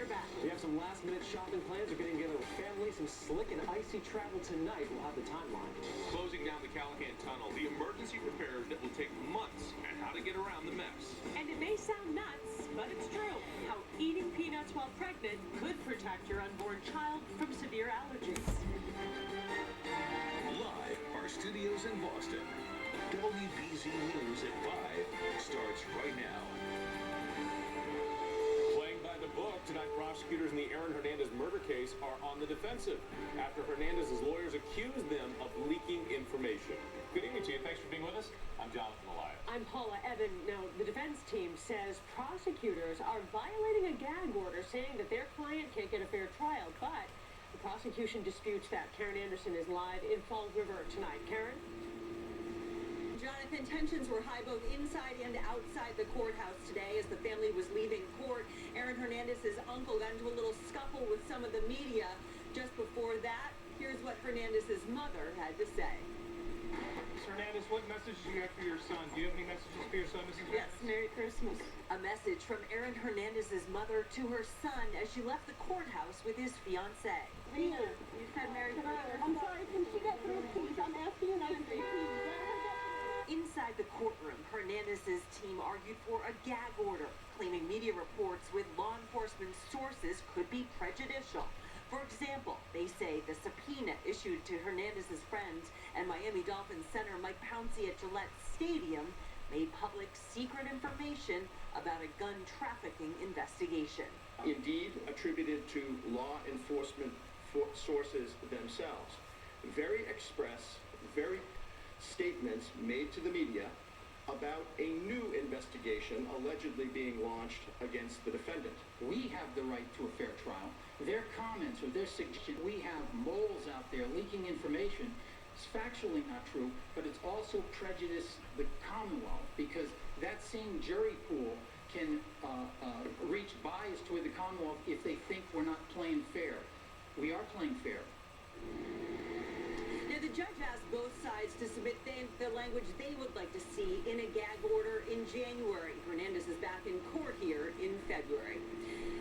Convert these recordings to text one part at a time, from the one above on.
they're back. We have some last-minute shopping plans. We're getting together with family, some slick and icy travel tonight. We'll have the timeline. Closing down the Callahan Tunnel, the emergency repairs that will take months, and how to get around the mess. And it may sound nuts, but it's true. How eating peanuts while pregnant could protect your unborn child from severe allergies. Live, our studios in Boston. WBZ News at 5 starts right now. Playing by the book, tonight prosecutors in the Hernandez murder case are on the defensive after Hernandez's lawyers accused them of leaking information. Good evening to you. Thanks for being with us. I'm Jonathan Elias. I'm Paula Evan. Now, the defense team says prosecutors are violating a gag order saying that their client can't get a fair trial, but the prosecution disputes that. Karen Anderson is live in Fall River tonight. Karen? Jonathan, tensions were high both inside and outside the courthouse today as the family was leaving court. Aaron Hernandez's uncle got into a little scuffle with some of the media. Just before that, here's what Hernandez's mother had to say. Hernandez, what message do you have for your son? Do you have any messages for your son, Mrs. Yes, Hernandez? Merry Christmas. A message from Aaron Hernandez's mother to her son as she left the courthouse with his fiancée. Rita, you said Merry Christmas. I'm sorry, can she get through, please? I'm asking you nicely, please. Inside the courtroom, Hernandez's team argued for a gag order, claiming media reports with law enforcement sources could be prejudicial. For example, they say the subpoena issued to Hernandez's friends and Miami Dolphins center Mike Pouncey at Gillette Stadium made public secret information about a gun trafficking investigation. Indeed, attributed to law enforcement sources themselves. Very express, very statements made to the media about a new investigation allegedly being launched against the defendant. We have the right to a fair trial. Their comments or their suggestion, we have moles out there leaking information. It's factually not true, but it's also prejudiced the Commonwealth because that same jury pool can reach bias toward the Commonwealth if they think we're not playing fair. We are playing fair. Now, the judge asked both sides to submit the language they would like to see in a gag order in January. Hernandez is back in court here in February.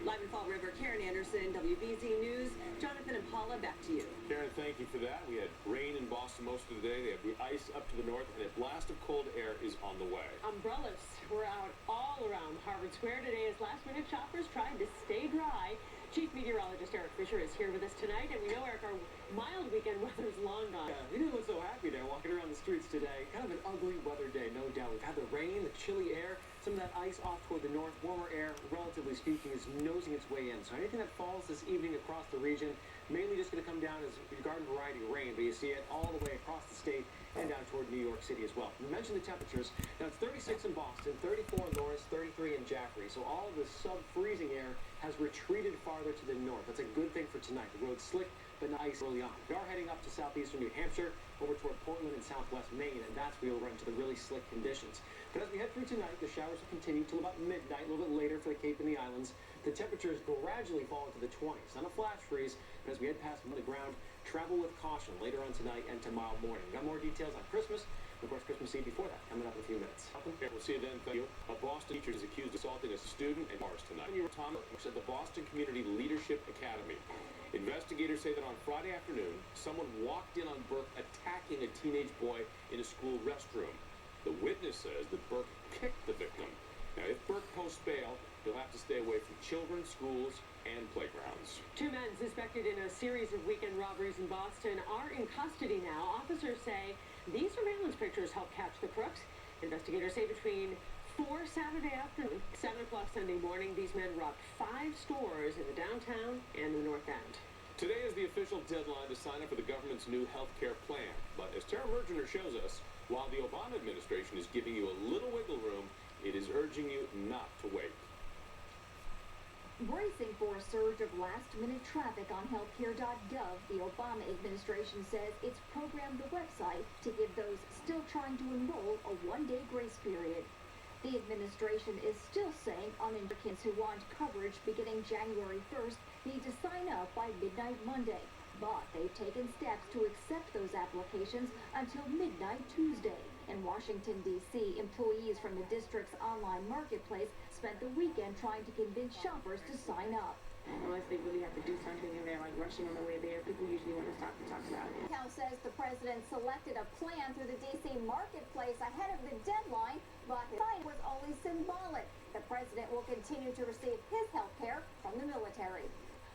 Live in Fall River, Karen Anderson, WBZ News. Jonathan and Paula, back to you. Karen, thank you for that. We had rain in Boston most of the day. They have the ice up to the north, and a blast of cold air is on the way. Umbrellas were out all around Harvard Square today as last-minute shoppers tried to stay dry. Chief Meteorologist Eric Fisher is here with us tonight, and we know, Eric, our mild weekend weather is long gone. Yeah, we didn't look so happy there walking around the streets today. Kind of an ugly weather day, no doubt. We've had the rain, the chilly air, some of that ice off toward the north. Warmer air, relatively speaking, is nosing its way in. So anything that falls this evening across the region, mainly just going to come down as garden variety rain, but you see it all the way across the state and down toward New York City as well. You mentioned the temperatures. Now it's 36 in Boston, 34 in Lawrence, 33 in Jaffrey. So all of the sub-freezing air has retreated farther to the north. That's a good thing for tonight. The road's slick, but not ice early on. We are heading up to southeastern New Hampshire, over toward Portland and southwest Maine, and that's where you'll run into the really slick conditions. But as we head through tonight, the showers will continue till about midnight, a little bit later for the Cape and the Islands. The temperatures gradually fall into the 20s. Not a flash freeze, but as we head past the ground, travel with caution later on tonight and tomorrow morning. We've got more details on Christmas, and of course Christmas Eve before that, coming up in a few minutes. Okay, we'll see you then. Thank you. A Boston teacher is accused of assaulting a student in Mars tonight. Tom works at the Boston Community Leadership Academy. Investigators say that on Friday afternoon, someone walked in on Burke attacking a teenage boy in a school restroom. The witness says that Burke kicked the victim. Now, if Burke posts bail, he'll have to stay away from children, schools, and playgrounds. Two men suspected in a series of weekend robberies in Boston are in custody now. Officers say these surveillance pictures help catch the crooks. Investigators say between 4 Saturday afternoon, 7 o'clock Sunday morning, these men robbed 5 stores in the downtown and the North End. Today is the official deadline to sign up for the government's new health care plan. But as Tara Mergener shows us, while the Obama administration is giving you a little wiggle room, it is urging you not to wait. Bracing for a surge of last-minute traffic on healthcare.gov, the Obama administration says it's programmed the website to give those still trying to enroll a one-day grace period. The administration is still saying Americans who want coverage beginning January 1st need to sign up by midnight Monday, but they've taken steps to accept those applications until midnight Tuesday. In Washington, D.C., employees from the district's online marketplace spent the weekend trying to convince shoppers to sign up. unless they really have to do something and they're like rushing on the way there, people usually want to stop and talk about it. House says the president selected a plan through the D.C. marketplace ahead of the deadline, but his sign was only symbolic. The president will continue to receive his health care from the military.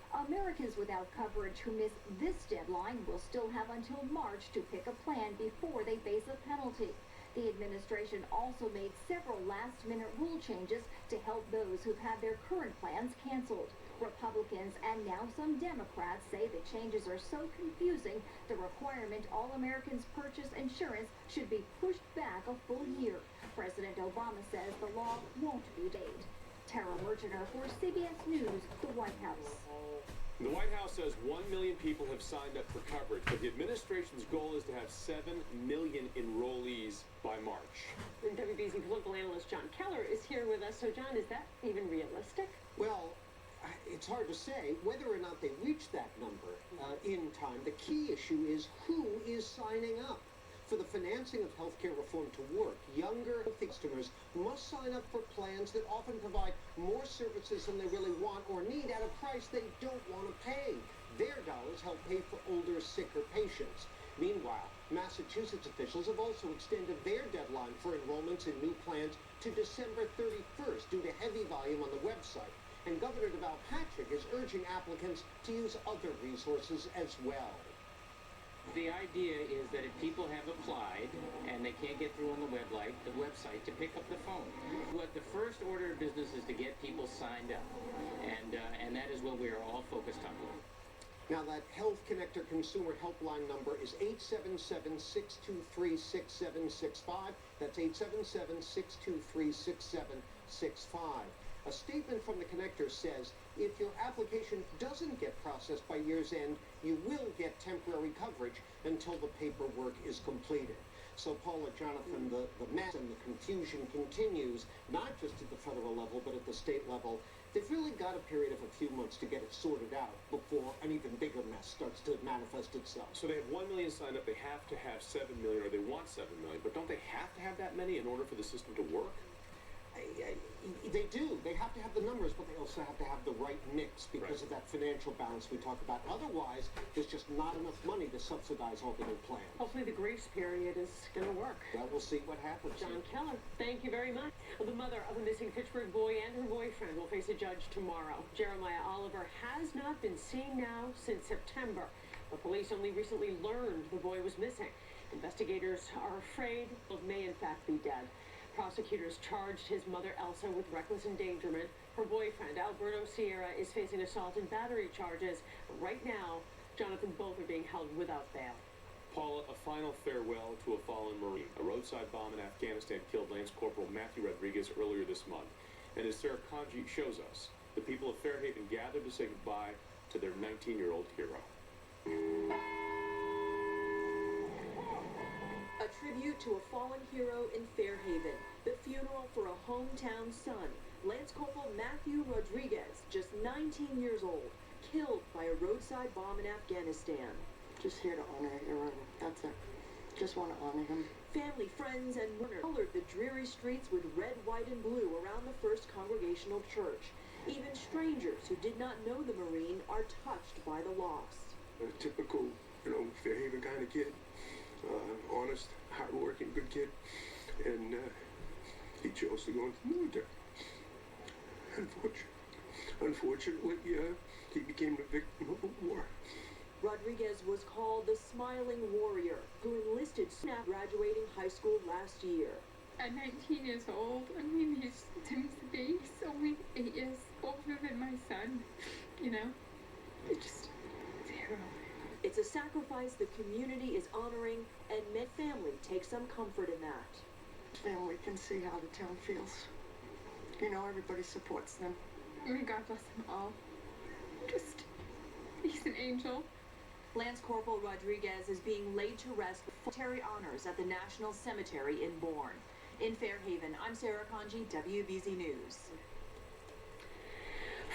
Americans without coverage who miss this deadline will still have until March to pick a plan before they face a penalty. The administration also made several last-minute rule changes to help those who've had their current plans canceled. Republicans and now some Democrats say the changes are so confusing, the requirement all Americans purchase insurance should be pushed back a full year. President Obama says the law won't be delayed. Tara Merchiner for CBS News, the White House. The White House says 1 million people have signed up for coverage, but the administration's goal is to have 7 million enrollees by March. And WBZ political analyst John Keller is here with us. So, John, is that even realistic? Well, it's hard to say whether or not they reach that number in time. The key issue is who is signing up. For the financing of healthcare reform to work, younger customers must sign up for plans that often provide more services than they really want or need at a price they don't want to pay. Their dollars help pay for older, sicker patients. Meanwhile, Massachusetts officials have also extended their deadline for enrollments in new plans to December 31st due to heavy volume on the website. And Governor Deval Patrick is urging applicants to use other resources as well. The idea is that if people have applied and they can't get through on the website to pick up the phone. What the first order of business is to get people signed up, and that is what we are all focused on. Now that Health Connector consumer helpline number is 877-623-6765. That's 877-623-6765. A statement from the connector says, if your application doesn't get processed by year's end, you will get temporary coverage until the paperwork is completed. So, Paula, Jonathan, the mess and the confusion continues, not just at the federal level, but at the state level. They've really got a period of a few months to get it sorted out before an even bigger mess starts to manifest itself. So they have 1 million signed up. They have to have 7 million, or they want 7 million. But don't they have to have that many in order for the system to work? They do. They have to have the numbers, but they also have to have the right mix because of that financial balance we talk about. Otherwise, there's just not enough money to subsidize all the new plans. Hopefully the grace period is going to work. Well, we'll see what happens. John Keller, thank you very much. The mother of a missing Fitchburg boy and her boyfriend will face a judge tomorrow. Jeremiah Oliver has not been seen now since September. The police only recently learned the boy was missing. Investigators are afraid he may in fact be dead. Prosecutors charged his mother, Elsa, with reckless endangerment. Her boyfriend, Alberto Sierra, is facing assault and battery charges. Right now, Jonathan, both are being held without bail. Paula, a final farewell to a fallen Marine. A roadside bomb in Afghanistan killed Lance Corporal Matthew Rodriguez earlier this month. And as Sarah Kanji shows us, the people of Fairhaven gathered to say goodbye to their 19-year-old hero. A tribute to a fallen hero in Fairhaven. The funeral for a hometown son, Lance Corporal Matthew Rodriguez, just 19 years old, killed by a roadside bomb in Afghanistan. Just here to honor your honor. That's it. Just want to honor him. Family, friends, and Warner colored the dreary streets with red, white, and blue around the First Congregational Church. Even strangers who did not know the Marine are touched by the loss. A typical, Fairhaven kind of kid. Honest, hard-working, good kid, and he chose to go into the military. Unfortunately, he became a victim of a war. Rodriguez was called the Smiling Warrior, who enlisted soon after graduating high school last year. At 19 years old, he seems to be only 8 years older than my son, It's just terrible. It's a sacrifice the community is honoring, and Met family takes some comfort in that. Family can see how the town feels. Everybody supports them. May God bless them all. He's an angel. Lance Corporal Rodriguez is being laid to rest with military honors at the National Cemetery in Bourne. In Fairhaven, I'm Sarah Kanji, WBZ News.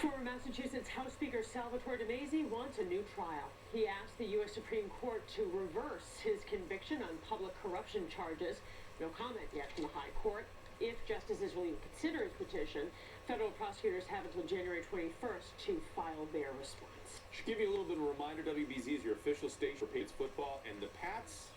Former Massachusetts House Speaker Salvatore De Masi wants a new trial. He asked the U.S. Supreme Court to reverse his conviction on public corruption charges. No comment yet from the High Court. If justices will even consider his petition, federal prosecutors have until January 21st to file their response. Should give you a little bit of a reminder, WBZ is your official station for Patriots football, and the Pats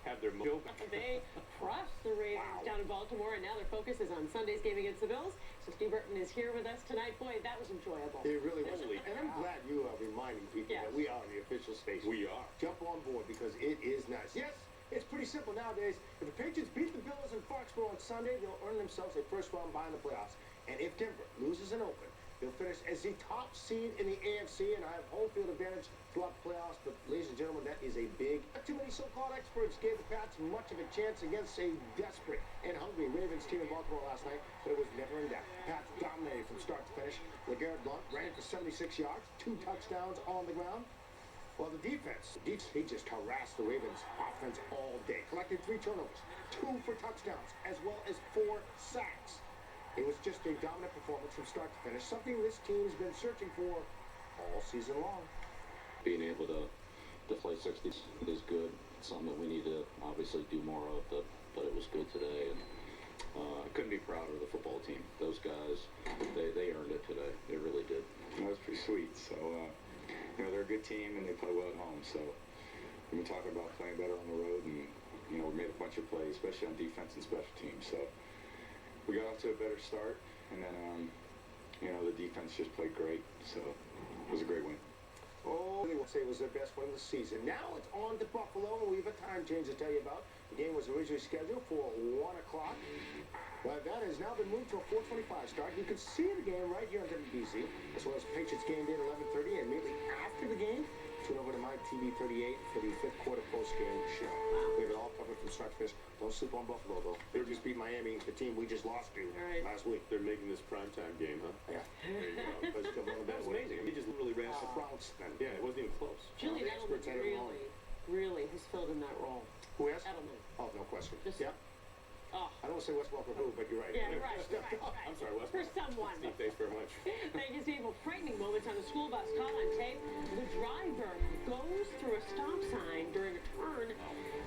have their mojo back. They crushed the Ravens down in Baltimore, and now their focus is on Sunday's game against the Bills. So Steve Burton is here with us tonight. Boy, that was enjoyable. It really was. And I'm glad you are reminding people that we are the official station. We are. Jump on board because it is nice. Yes, it's pretty simple nowadays. If the Patriots beat the Bills in Foxborough on Sunday, they'll earn themselves a first round bye in the playoffs. And if Denver loses an open, they'll finish as the top seed in the AFC and have home field advantage throughout the playoffs. But, ladies and gentlemen, that is a big... Not too many so-called experts gave the Pats much of a chance against a desperate and hungry Ravens team in Baltimore last night, but it was never in doubt. Pats dominated from start to finish. LeGarrette Blount ran for 76 yards, 2 touchdowns on the ground. Well, the defense, he just harassed the Ravens offense all day, collected 3 turnovers, 2 for touchdowns, as well as 4 sacks. It was just a dominant performance from start to finish, something this team's been searching for all season long. Being able to play 60 is good. It's something that we need to obviously do more of, but it was good today, and I couldn't be prouder of the football team. Those guys, they earned it today. They really did. That was pretty sweet. So, they're a good team, and they play well at home. So we've been talking about playing better on the road, and, we made a bunch of plays, especially on defense and special teams. So we got off to a better start, and then, the defense just played great. So it was a great win. Oh, they will say it was their best win of the season. Now it's on to Buffalo, and we have a time change to tell you about. The game was originally scheduled for 1 o'clock, but that has now been moved to a 4:25 start. You can see the game right here on WBZ, as well as Patriots game day at 11:30, and immediately after the game, tune over to my TV 38 for the 5th quarter post-game show. We have it all covered from start to finish. Don't sleep on Buffalo, though. They just beat Miami, the team we just lost to last week. They're making this primetime game, huh? Yeah. There you go. That was amazing. He just really ran the Browns. Yeah, it wasn't even close. Julian Edelman really has filled in that role. Who has? Edelman. Oh, no question. Just, yeah. Oh. I don't want to say Wes Welker who, but you're right. Yeah, right. I'm sorry, Wes. For someone. Steve, thanks very much. Thank you, Steve. Well, frightening moments on the school bus caught on tape. The driver goes through a stop sign during a turn.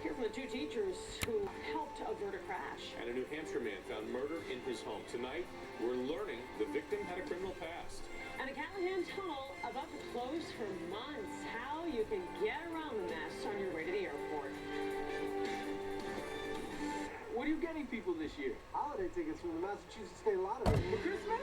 Hear from the 2 teachers who helped avert a crash. And a New Hampshire man found murdered in his home. Tonight, we're learning the victim had a criminal past. And a Callahan Tunnel about to close for months. How you can get around the mess on your way to the airport. What are you getting people this year? Holiday tickets from the Massachusetts State Lottery. For Christmas?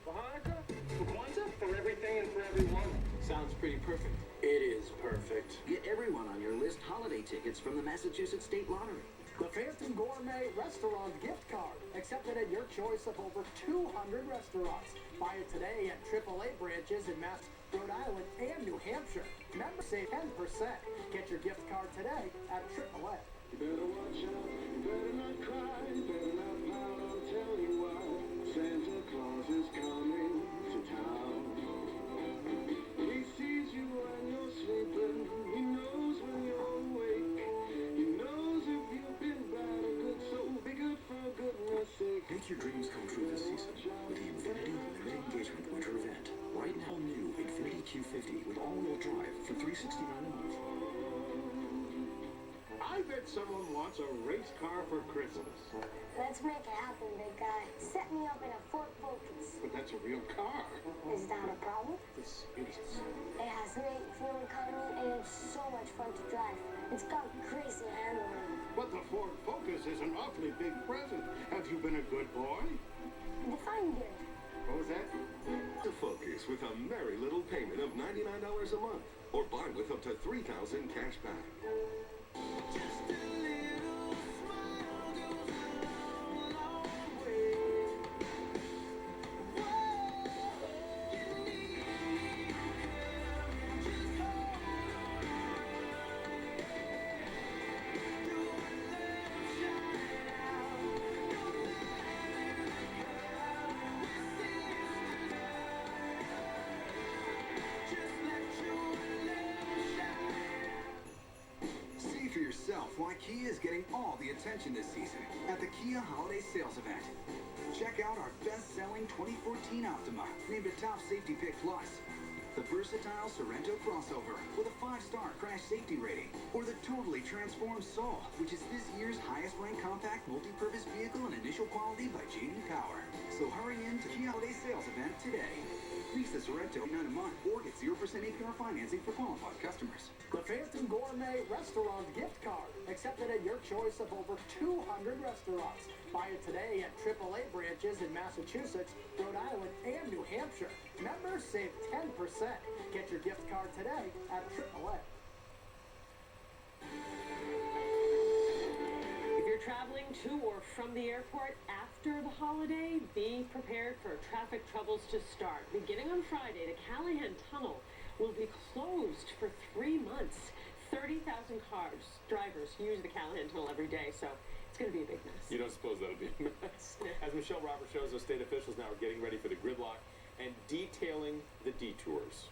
For Hanukkah? For Kwanzaa? For everything and for everyone. Sounds pretty perfect. It is perfect. Get everyone on your list holiday tickets from the Massachusetts State Lottery. The Phantom Gourmet Restaurant gift card, accepted at your choice of over 200 restaurants. Buy it today at AAA branches in Mass, Rhode Island, and New Hampshire. Members save 10%. Get your gift card today at AAA. You better watch out, you better not cry, you better not pout, I'll tell you why. Santa Claus is coming to town. He sees you when you're sleeping, he knows when you're awake. He knows if you've been bad or good, so be good for goodness sake. Make your dreams come true this season with the Infiniti Limited Engagement Winter Event. Right now, new Infiniti Q50 with all-wheel drive for $369 a month. I bet someone wants a race car for Christmas. Let's make it happen, big guy. Set me up in a Ford Focus. But that's a real car. Is that a problem? This is. It has great fuel economy and it's so much fun to drive. It's got crazy handling. But the Ford Focus is an awfully big present. Have you been a good boy? Define good. What was that? The Focus with a merry little payment of $99 a month. Or buy with up to $3,000 cash back. Just a little smile goes a long way. Whoa, you need me, just hold on. Do a little shout out. No matter the crowd, we're sisters. Just let your little shout out. See for yourself why Kia is getting all the attention this season at the Kia Holiday Sales Event. Check out our best-selling 2014 Optima, named a Top Safety Pick Plus, the versatile Sorento crossover with a 5-star crash safety rating, or the totally transformed Soul, which is this year's highest-ranked compact compact multi-purpose vehicle and initial quality by J.D. Power. So hurry in to the holiday sales event today. Lease the Sorrento 9 a month or get 0% APR financing for qualified customers. The Phantom Gourmet Restaurant gift card, accepted at your choice of over 200 restaurants. Buy it today at AAA branches in Massachusetts, Rhode Island, and New Hampshire. Members save 10%. Get your gift card today at AAA. If you're traveling to or from the airport after the holiday, be prepared for traffic troubles to start. Beginning on Friday, the Callahan Tunnel will be closed for 3 months. 30,000 drivers use the Callahan Tunnel every day, so it's going to be a big mess. You don't suppose that'll be a mess? As Michelle Roberts shows us, state officials now are getting ready for the gridlock and detailing the detours.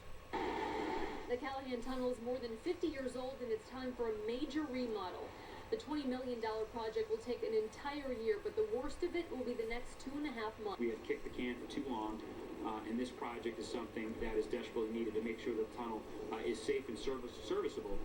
The Callahan Tunnel is more than 50 years old, and it's time for a major remodel. The $20 million project will take an entire year, but the worst of it will be the next 2.5 months. We have kicked the can for too long, and this project is something that is desperately needed to make sure the tunnel is safe and serviceable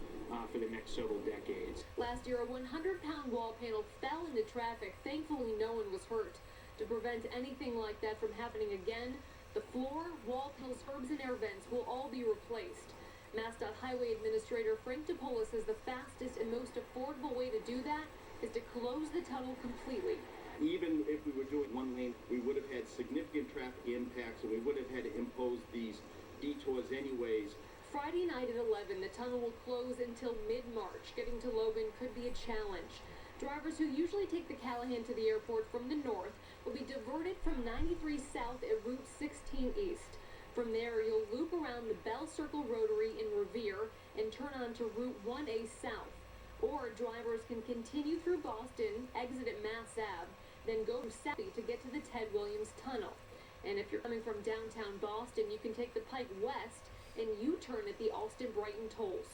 for the next several decades. Last year, a 100-pound wall panel fell into traffic. Thankfully, no one was hurt. To prevent anything like that from happening again, the floor, wall panels, curbs, and air vents will all be replaced. MassDOT Highway Administrator Frank DePola says the fastest and most affordable way to do that is to close the tunnel completely. Even if we were doing one lane, we would have had significant traffic impacts, and we would have had to impose these detours anyways. Friday night at 11, the tunnel will close until mid-March. Getting to Logan could be a challenge. Drivers who usually take the Callahan to the airport from the north will be diverted from 93 south at Route 16 east. From there, you'll loop around the Bell Circle Rotary in Revere and turn onto Route 1A south. Or drivers can continue through Boston, exit at Mass Ave, then go south to get to the Ted Williams Tunnel. And if you're coming from downtown Boston, you can take the Pike west and U-turn at the Austin-Brighton tolls.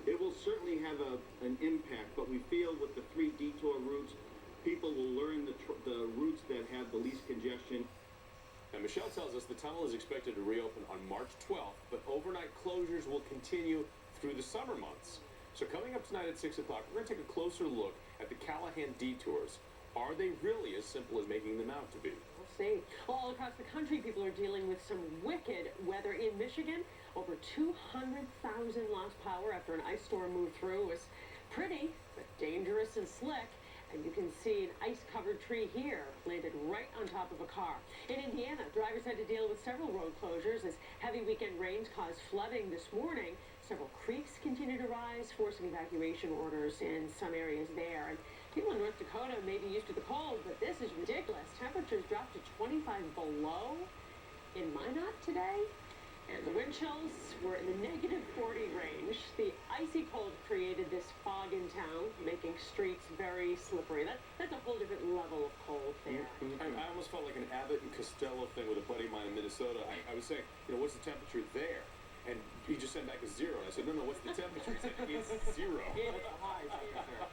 It will certainly have an impact, but we feel with the 3 detour routes, people will learn the routes that have the least congestion. And Michelle tells us the tunnel is expected to reopen on March 12th, but overnight closures will continue through the summer months. So coming up tonight at 6 o'clock, we're going to take a closer look at the Callahan detours. Are they really as simple as making them out to be? We'll see. Well, all across the country, people are dealing with some wicked weather. In Michigan, over 200,000 lost power after an ice storm moved through. It was pretty, but dangerous and slick. And you can see an ice-covered tree here landed right on top of a car. In Indiana, drivers had to deal with several road closures as heavy weekend rains caused flooding this morning. Several creeks continue to rise, forcing evacuation orders in some areas there. And people in North Dakota may be used to the cold, but this is ridiculous. Temperatures dropped to 25 below in Minot today. And the wind chills were in the negative 40 range. The icy cold created this fog in town, making streets very slippery. That's a whole different level of cold there. I almost felt like an Abbott and Costello thing with a buddy of mine in Minnesota. I was saying, what's the temperature there? And he just sent back a 0. And I said, no, what's the temperature? He said, it's 0. It's a high temperature.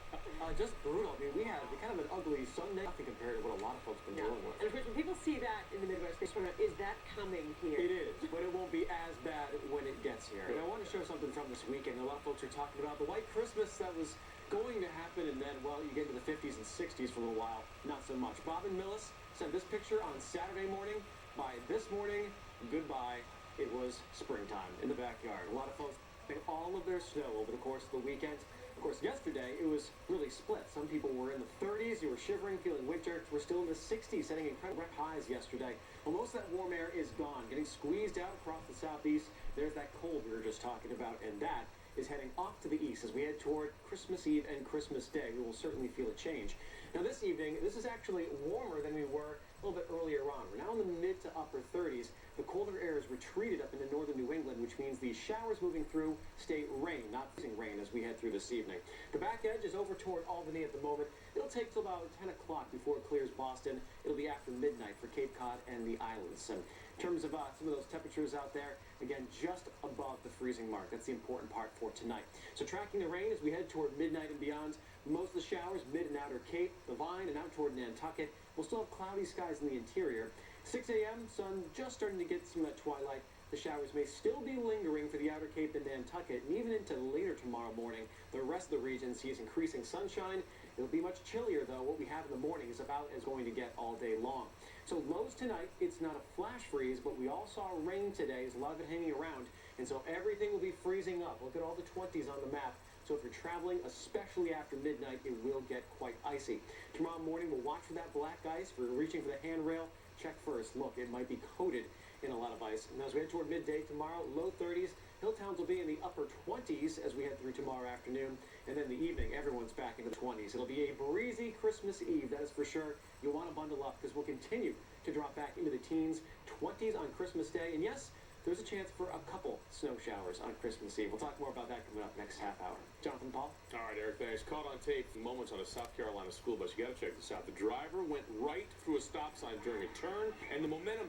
Just brutal. I mean, we had kind of an ugly Sunday, nothing compared to what a lot of folks have been dealing with. And of course, when people see that in the Midwest, they sort of, is that coming here? It is, but it won't be as bad when it gets here. And I want to show something from this weekend. A lot of folks are talking about the white Christmas that was going to happen, and then, well, you get into the 50s and 60s for a little while. Not so much. Bob and Millis sent this picture on Saturday morning. By this morning, goodbye. It was springtime in the backyard. A lot of folks picked all of their snow over the course of the weekend. Of course, yesterday, it was really split. Some people were in the 30s, you were shivering, feeling winter. We're still in the 60s, setting incredible highs yesterday. Well, most of that warm air is gone, getting squeezed out across the southeast. There's that cold we were just talking about, and that is heading off to the east as we head toward Christmas Eve and Christmas Day. We will certainly feel a change. Now, this evening, this is actually warmer than we were a little bit earlier on. We're now in the mid to upper 30s. The colder air is retreated up into northern New England, which means the showers moving through stay rain, not freezing rain as we head through this evening. The back edge is over toward Albany at the moment. It'll take till about 10 o'clock before it clears Boston. It'll be after midnight for Cape Cod and the islands. And in terms of some of those temperatures out there, again, just above the freezing mark. That's the important part for tonight. So tracking the rain as we head toward midnight and beyond. Most of the showers mid and outer Cape, the Vine, and out toward Nantucket. We'll still have cloudy skies in the interior. 6 a.m., sun just starting to get some of that twilight. The showers may still be lingering for the outer Cape and Nantucket, and even into later tomorrow morning. The rest of the region sees increasing sunshine It'll be much chillier, though. What we have in the morning is about as going to get all day long. So lows tonight, it's not a flash freeze, but we all saw rain today. There's a lot of it hanging around, and so everything will be freezing up. Look at all the 20s on the map. So if you're traveling, especially after midnight, it will get quite icy. Tomorrow morning, we'll watch for that black ice. If you're reaching for the handrail, check first. Look, it might be coated in a lot of ice. And as we head toward midday tomorrow, low 30s. Hilltowns will be in the upper 20s as we head through tomorrow afternoon. And then in the evening, everyone's back in the 20s. It'll be a breezy Christmas Eve, that is for sure. You'll want to bundle up because we'll continue to drop back into the teens, 20s on Christmas Day. And yes, there's a chance for a couple snow showers on Christmas Eve. We'll talk more about that coming up next half hour. Jonathan, Paul? All right, Eric, thanks. Caught on tape moments on a South Carolina school bus. You got to check this out. The driver went right through a stop sign during a turn, and the momentum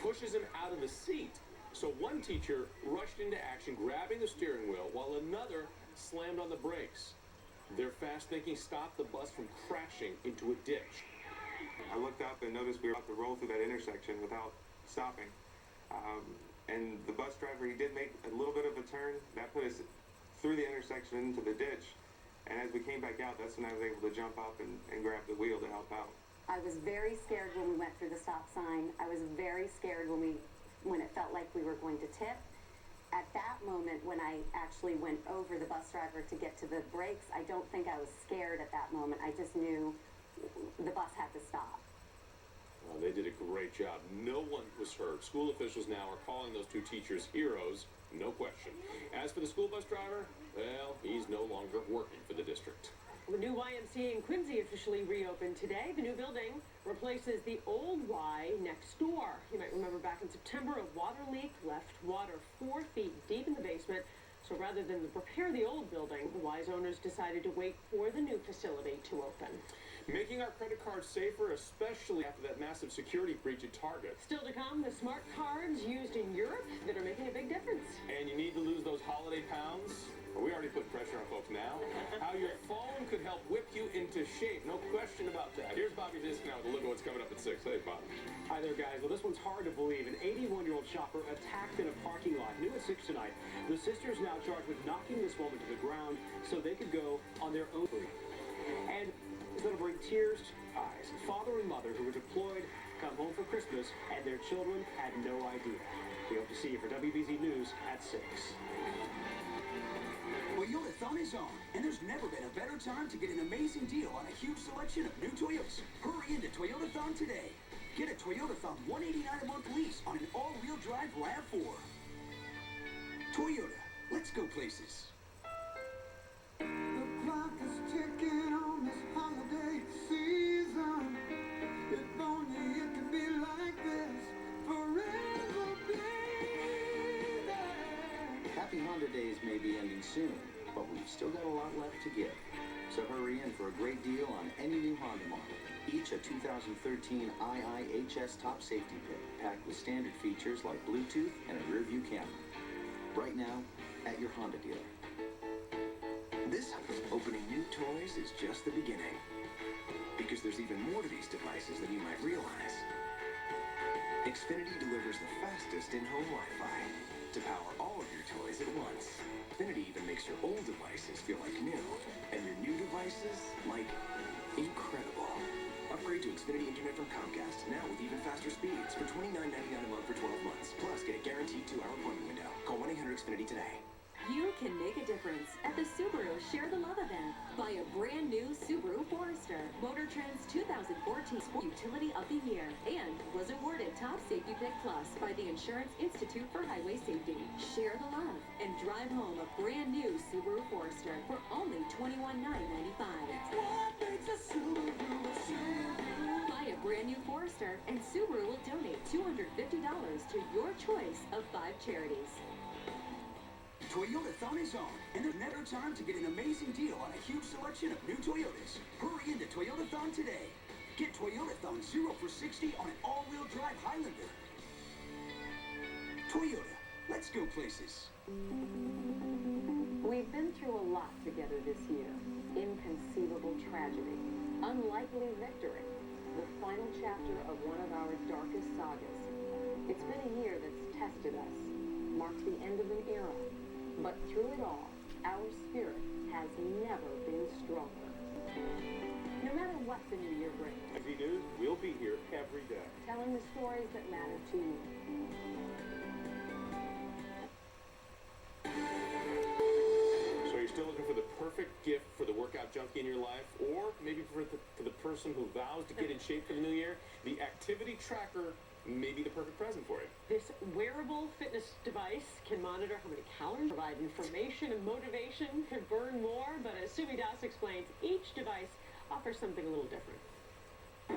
pushes him out of the seat. So one teacher rushed into action, grabbing the steering wheel, while another slammed on the brakes. Their fast thinking stopped the bus from crashing into a ditch. I looked up and noticed we were about to roll through that intersection without stopping. And the bus driver, he did make a little bit of a turn. That put us through the intersection into the ditch. And as we came back out, that's when I was able to jump up and grab the wheel to help out. I was very scared when we went through the stop sign. I was very scared when it felt like we were going to tip. At that moment, when I actually went over the bus driver to get to the brakes, I don't think I was scared at that moment. I just knew the bus had to stop. They did a great job. No one was hurt. School officials now are calling those two teachers heroes, no question. As for the school bus driver, well, he's no longer working for the district. The new YMCA in Quincy officially reopened today. The new building replaces the old Y next door. You might remember back in September, a water leak left water 4 feet deep in the basement. So rather than repair the old building, the Y's owners decided to wait for the new facility to open. Making our credit cards safer, especially after that massive security breach at Target. Still to come, the smart cards used in Europe that are making a big difference. And you need to lose those holiday pounds? Well, we already put pressure on folks now. How your phone could help whip you into shape. No question about that. Here's Bobby Disk now with a look at what's coming up at 6. Hey, Bob. Hi there, guys. Well, this one's hard to believe. An 81-year-old shopper attacked in a parking lot. New at 6 tonight. The sisters now charged with knocking this woman to the ground so they could go on their own. And it's going to bring tears to eyes. Father and mother who were deployed come home for Christmas, and their children had no idea. We hope to see you for WBZ News at 6. Toyotathon is on, and there's never been a better time to get an amazing deal on a huge selection of new Toyotas. Hurry into Toyotathon today. Get a Toyotathon $189 a month lease on an all-wheel drive RAV4. Toyota, let's go places. The clock is ticking on this holiday season. If only it could be like this forever, baby. Happy Honda Days may be ending soon, but we've still got a lot left to give. So hurry in for a great deal on any new Honda model. Each a 2013 IIHS top safety pick, packed with standard features like Bluetooth and a rear-view camera. Right now, at your Honda dealer. This opening new toys is just the beginning. Because there's even more to these devices than you might realize. Xfinity delivers the fastest in-home Wi-Fi to power all of your toys at once. Xfinity even makes your old devices feel like new, and your new devices like incredible. Upgrade to Xfinity Internet from Comcast, now with even faster speeds for $29.99 a month for 12 months. Plus, get a guaranteed 2-hour appointment window. Call 1-800-XFINITY today. You can make a difference at the Subaru Share the Love event. Buy a brand new Subaru Forester, Motor Trend's 2014 Sport Utility of the Year, and was awarded Top Safety Pick Plus by the Insurance Institute for Highway Safety. Share the love and drive home a brand new Subaru Forester for only $21,995. Buy a brand new Forester, and Subaru will donate $250 to your choice of 5 charities. Toyotathon is on, and there's never time to get an amazing deal on a huge selection of new Toyotas. Hurry into Toyotathon today. Get Toyotathon 0 for 60 on an all-wheel drive Highlander. Toyota, let's go places. We've been through a lot together this year. Inconceivable tragedy, unlikely victory, the final chapter of one of our darkest sagas. It's been a year that's tested us, marked the end of an era. But through it all, our spirit has never been stronger. No matter what the new year brings, WBZ News, we'll be here every day. telling the stories that matter to you. So you're still looking for the perfect gift for the workout junkie in your life, or maybe for the person who vows to get in shape for the new year? The activity tracker may be the perfect present for you. This wearable fitness device can monitor how many calories, provide information and motivation to burn more, but as Sumi Das explains, each device offers something a little different.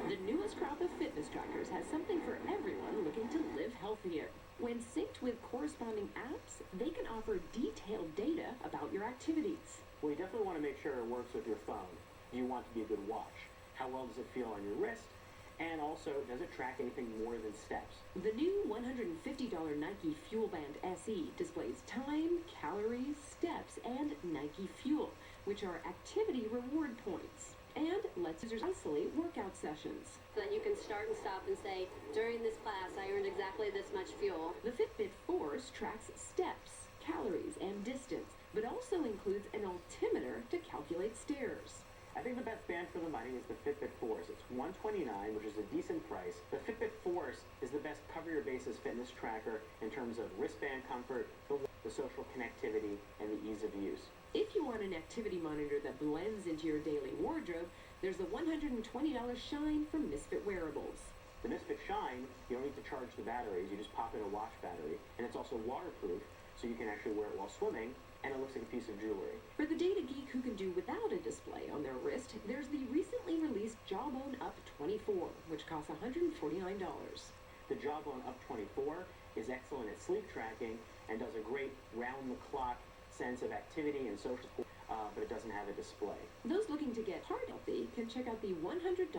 The newest crop of fitness trackers has something for everyone looking to live healthier. When synced with corresponding apps, they can offer detailed data about your activities. Well, you definitely want to make sure it works with your phone. You want to be a good watch. How well does it feel on your wrist? And also, does it track anything more than steps? The new $150 Nike Fuel Band SE displays time, calories, steps, and Nike Fuel, which are activity reward points, and lets users isolate workout sessions. So that you can start and stop and say, during this class, I earned exactly this much fuel. The Fitbit Force tracks steps, calories, and distance, but also includes an altimeter to calculate stairs. I think the best band for the money is the Fitbit Force. It's $129, which is a decent price. The Fitbit Force is the best cover-your-bases fitness tracker in terms of wristband comfort, the social connectivity, and the ease of use. If you want an activity monitor that blends into your daily wardrobe, there's the $120 Shine from Misfit Wearables. The Misfit Shine, you don't need to charge the batteries. You just pop in a watch battery, and it's also waterproof, so you can actually wear it while swimming, and it looks like a piece of jewelry. For the data geek who can do without a display on their wrist, there's the recently released Jawbone Up 24, which costs $149. The Jawbone Up 24 is excellent at sleep tracking and does a great round-the-clock sense of activity and social support, but it doesn't have a display. Those looking to get heart healthy can check out the $100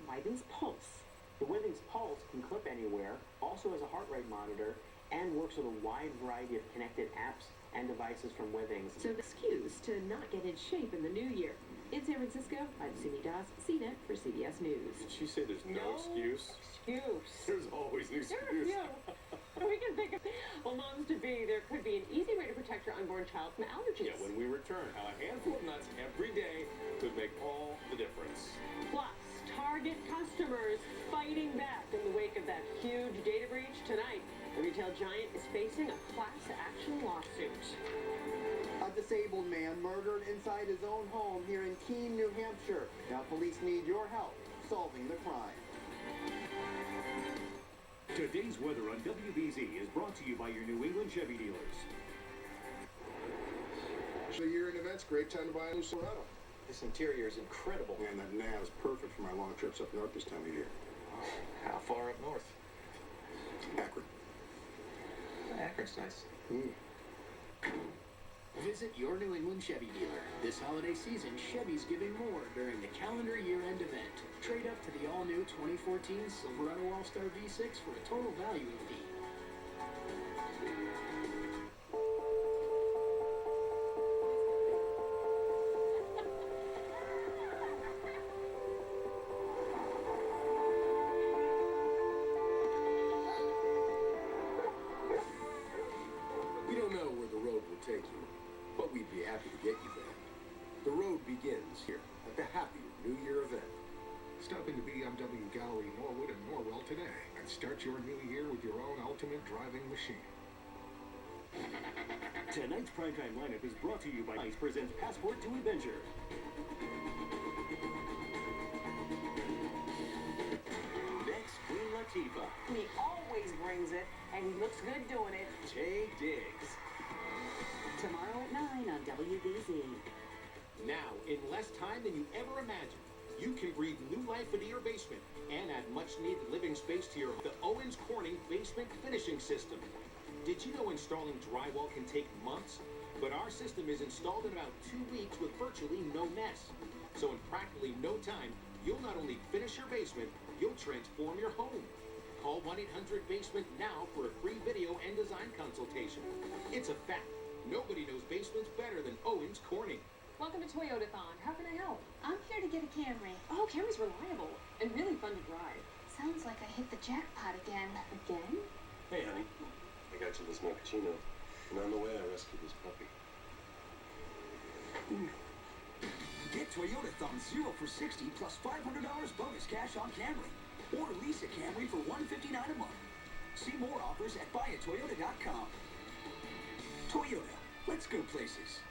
Withings Pulse. The Withings Pulse can clip anywhere, also has a heart rate monitor, and works with a wide variety of connected apps and devices from Withings. So the excuse to not get in shape in the new year. In San Francisco, I'm Sumi Das, CNET for CBS News. Did she say there's no excuse? There's always an excuse. There are a few. We can think of, well, moms-to-be, there could be an easy way to protect your unborn child from allergies. Yeah, when we return, how a handful of nuts every day could make all the difference. Plus, Target customers fighting back in the wake of that huge data breach tonight. The retail giant is facing a class action lawsuit. A disabled man murdered inside his own home here in Keene, New Hampshire. Now police need your help solving the crime. Today's weather on WBZ is brought to you by your New England Chevy dealers. The year-end event's great time to buy a new Silverado. This interior is incredible. Man, that nav is perfect for my long trips up north this time of year. How far up north? Akron. Akron's nice. Visit your New England Chevy dealer. This holiday season, Chevy's giving more during the calendar year-end event. Trade up to the all-new 2014 Silverado All-Star V6 for a total value of fee. We don't know where the road will take you, but we'd be happy to get you there. The road begins here at the Happy New Year event. Stop into BMW Gallery Norwood and Norwell today and start your new year with your own ultimate driving machine. Tonight's primetime lineup is brought to you by ICE presents Passport to Adventure. Next, Queen Latifah. He always brings it, and he looks good doing it. Jay Diggs. Tomorrow at 9 on WBZ. Now, in less time than you ever imagined, you can breathe new life into your basement and add much-needed living space to your home. The Owens Corning Basement Finishing System. Did you know installing drywall can take months? But our system is installed in about 2 weeks with virtually no mess. So in practically no time, you'll not only finish your basement, you'll transform your home. Call 1-800-BASEMENT now for a free video and design consultation. It's a fact. Nobody knows basements better than Owens Corning. Welcome to Toyotathon. How can I help? I'm here to get a Camry. Oh, Camry's reliable and really fun to drive. Sounds like I hit the jackpot again. Again? Hey, honey. I got you this mochaccino, and on the way I rescued this puppy. Get Toyotathon 0 for $60 plus $500 bonus cash on Camry. Or lease a Camry for $159 a month. See more offers at buyatoyota.com. Toyota, let's go places.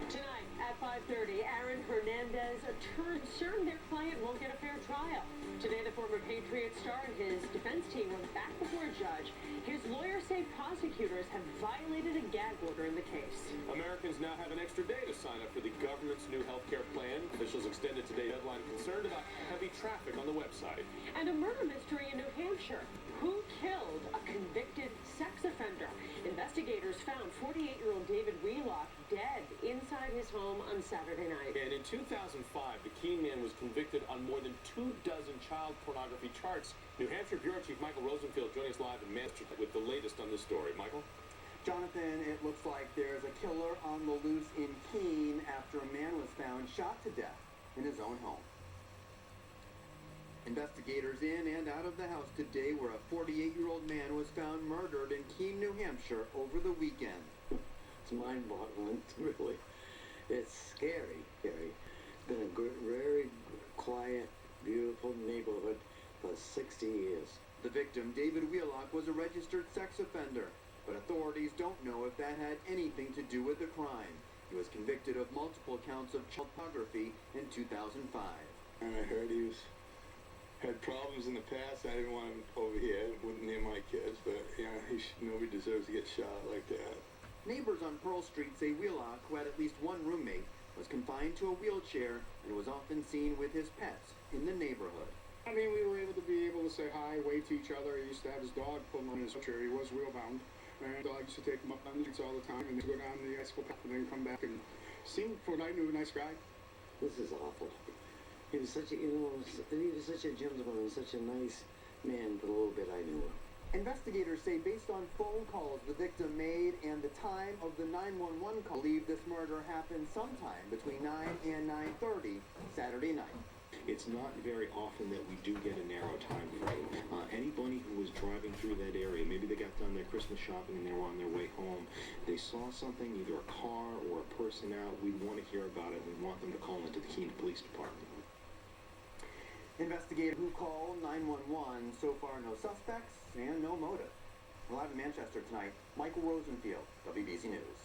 Tonight at 5:30, Hernandez concerned their client won't get a fair trial. Today, the former Patriots star and his defense team went back before a judge. His lawyers say prosecutors have violated a gag order in the case. Americans now have an extra day to sign up for the government's new health care plan. Officials extended today's deadline concerned about heavy traffic on the website. And a murder mystery in New Hampshire. Who killed a convicted sex offender? Investigators found 48-year-old David Wheelock dead inside his home on Saturday night. And in 2005, the Keene man was convicted on more than 24 child pornography charges. New Hampshire Bureau Chief Michael Rosenfield joining us live in Manchester with the latest on this story. Michael? Jonathan, it looks like there's a killer on the loose in Keene after a man was found shot to death in his own home. Investigators in and out of the house today where a 48-year-old man was found murdered in Keene, New Hampshire over the weekend. It's mind-boggling, really. It's scary. It's been a very quiet, beautiful neighborhood for 60 years. The victim, David Wheelock, was a registered sex offender, but authorities don't know if that had anything to do with the crime. He was convicted of multiple counts of child pornography in 2005. And I heard he had problems in the past. I didn't want him over here, wouldn't near my kids, but yeah, nobody deserves to get shot like that. Neighbors on Pearl Street say Wheelock, who had at least one roommate, was confined to a wheelchair and was often seen with his pets in the neighborhood. I mean, we were able to say hi, wave to each other. He used to have his dog pull him on his wheelchair. He was wheelbound. And the dog used to take him up on the streets all the time and go down the bicycle path and then come back and seemed, for what I knew, a nice guy. This is awful. He was such a, he was such a gentleman and such a nice man for the little bit I knew him. Investigators say based on phone calls the victim made and the time of the 911 call, believe this murder happened sometime between 9 and 9:30 Saturday night. It's not very often that we do get a narrow time frame. Anybody who was driving through that area, maybe they got done their Christmas shopping and they were on their way home, they saw something, either a car or a person out, we want to hear about it. We want them to call into the Keene Police Department. Investigators who called 911, so far no suspects and no motive. We're live in Manchester tonight. Michael Rosenfield, WBZ News.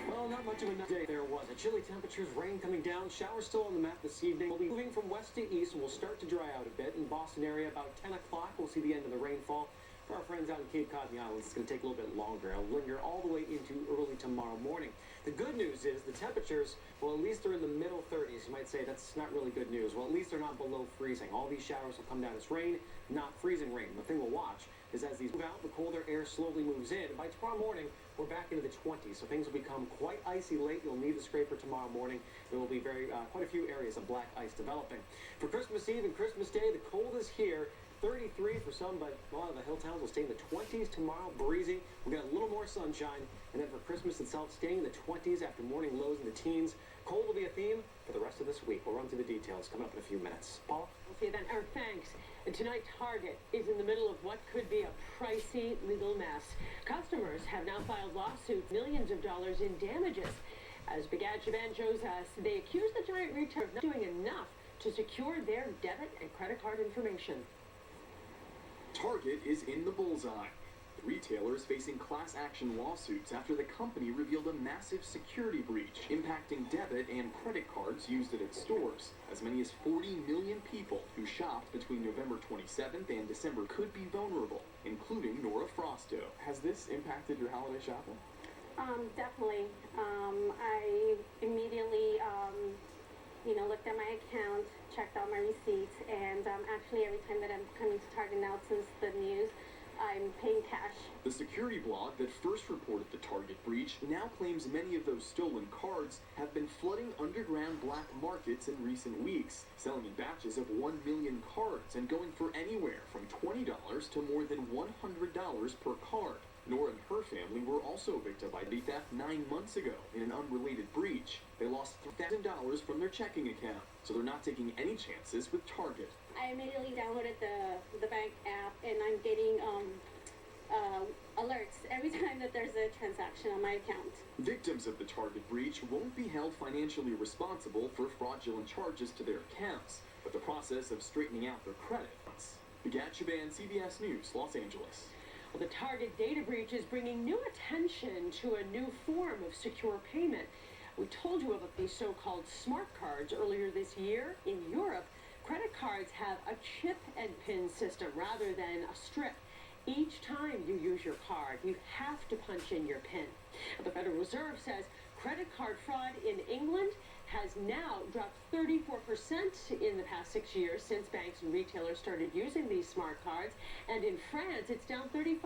Well, not much of a day there was. Chilly temperatures, rain coming down, showers still on the map this evening. We'll be moving from west to east and we'll start to dry out a bit. In Boston area, about 10 o'clock, we'll see the end of the rainfall. For our friends out in Cape Cod and the Islands, it's going to take a little bit longer. It'll linger all the way into early tomorrow morning. The good news is the temperatures, well, at least they're in the middle 30s. You might say that's not really good news. Well, at least they're not below freezing. All these showers will come down as rain, not freezing rain. The thing we'll watch is as these move out, the colder air slowly moves in. And by tomorrow morning, we're back into the 20s. So things will become quite icy late. You'll need the scraper tomorrow morning. There will be quite a few areas of black ice developing. For Christmas Eve and Christmas Day, the cold is here. 33 for some, but a lot of the hill towns will stay in the 20s tomorrow, breezy. We'll get a little more sunshine, and then for Christmas itself, staying in the 20s after morning lows in the teens. Cold will be a theme for the rest of this week. We'll run through the details coming up in a few minutes. Paula? We'll see you then. Eric, thanks. And tonight, Target is in the middle of what could be a pricey legal mess. Customers have now filed lawsuits, millions of dollars in damages. As Brigad Chaban shows us, they accuse the giant retailer of not doing enough to secure their debit and credit card information. Target is in the bullseye. The retailer is facing class action lawsuits after the company revealed a massive security breach impacting debit and credit cards used at its stores. As many as 40 million people who shopped between November 27th and December could be vulnerable, including Nora Frosto. Has this impacted your holiday shopping? Definitely. I immediately, looked at my account, checked out my receipts, and actually every time that I'm coming to Target now since the news, I'm paying cash. The security blog that first reported the Target breach now claims many of those stolen cards have been flooding underground black markets in recent weeks, selling in batches of 1 million cards and going for anywhere from $20 to more than $100 per card. Nora and her family were also victim by the theft 9 months ago in an unrelated breach. They lost $1,000 from their checking account, so they're not taking any chances with Target. I immediately downloaded the bank app, and I'm getting alerts every time that there's a transaction on my account. Victims of the Target breach won't be held financially responsible for fraudulent charges to their accounts, but the process of straightening out their credit. Gatchaban, CBS News, Los Angeles. Well, the Target data breach is bringing new attention to a new form of secure payment. We told you about these so-called smart cards earlier this year. In Europe, credit cards have a chip and pin system rather than a strip. Each time you use your card, you have to punch in your PIN. The Federal Reserve says credit card fraud in England has now dropped 34% in the past 6 years since banks and retailers started using these smart cards. And in France, it's down 35%.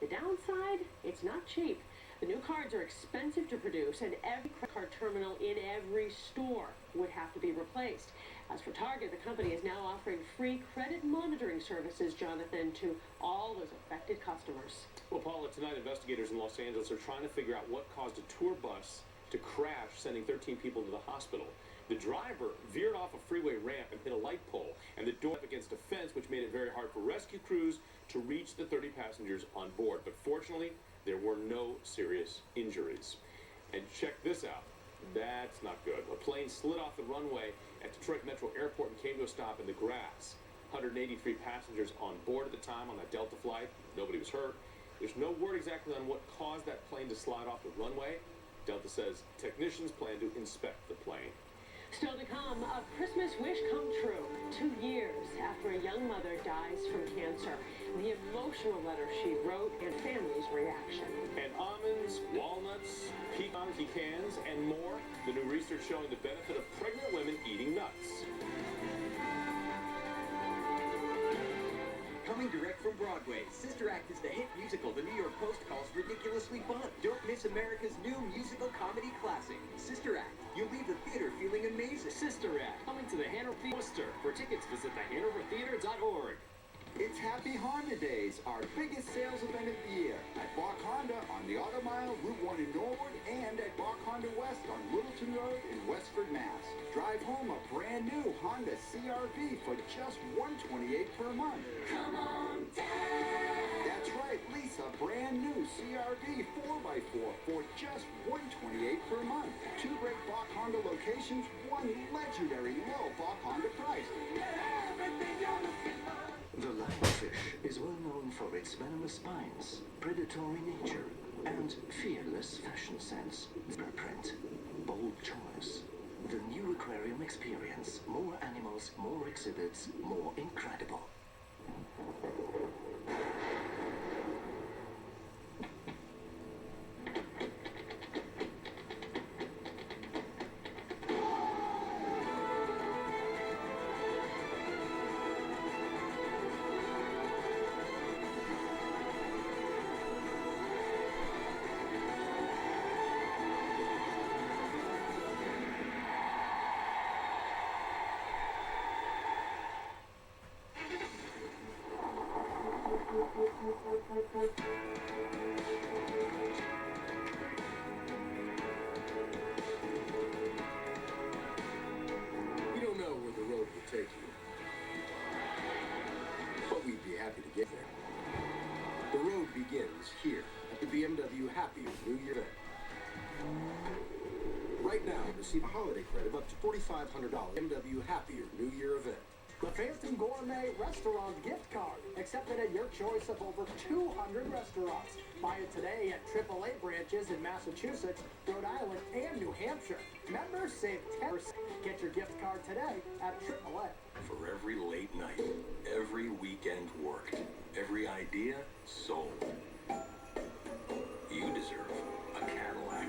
The downside, it's not cheap. The new cards are expensive to produce, and every credit card terminal in every store would have to be replaced. As for Target, the company is now offering free credit monitoring services, Jonathan, to all those affected customers. Well, Paula, tonight investigators in Los Angeles are trying to figure out what caused a tour bus to crash, sending 13 people to the hospital. The driver veered off a freeway ramp and hit a light pole, and the door up against a fence, which made it very hard for rescue crews to reach the 30 passengers on board. But fortunately, there were no serious injuries. And check this out. That's not good. A plane slid off the runway at Detroit Metro Airport and came to a stop in the grass. 183 passengers on board at the time on that Delta flight. Nobody was hurt. There's no word exactly on what caused that plane to slide off the runway. Delta says technicians plan to inspect the plane. Still to come, a Christmas wish come true. 2 years after a young mother dies from cancer. The emotional letter she wrote and family's reaction. And almonds, walnuts, pecans, and more. The new research showing the benefit of pregnant women eating nuts. Coming direct from Broadway, Sister Act is the hit musical the New York Post calls ridiculously fun. Don't miss America's new musical comedy classic, Sister Act. You'll leave the theater feeling amazing. Sister Act, coming to the Hanover Theater, Worcester. For tickets, visit thehanovertheater.org. It's Happy Honda Days, our biggest sales event of the year. At Bach Honda on the Auto Mile, Route 1 in Norwood, and at Bach Honda West on Littleton Road in Westford, Mass. Drive home a brand new Honda CR-V for just $128 per month. Come on, Dad! That's right, lease a brand new CR-V 4x4 for just $128 per month. 2 great Bach Honda locations, 1 legendary low Bach Honda price. Get everything you're looking for. The lionfish is well known for its venomous spines, predatory nature, and fearless fashion sense. Print, bold choice. The new aquarium experience. More animals, more exhibits, more incredible. We don't know where the road will take you, but we'd be happy to get there. The road begins here at the BMW Happy New Year event. Right now, receive a holiday credit of up to $4,500 BMW Happier New Year event. The Phantom Gourmet Restaurant gift card, accepted at your choice of over 200 restaurants. Buy it today at AAA branches in Massachusetts, Rhode Island, and New Hampshire. Members save 10%. Get your gift card today at AAA. For every late night, every weekend worked, every idea sold. You deserve a Cadillac,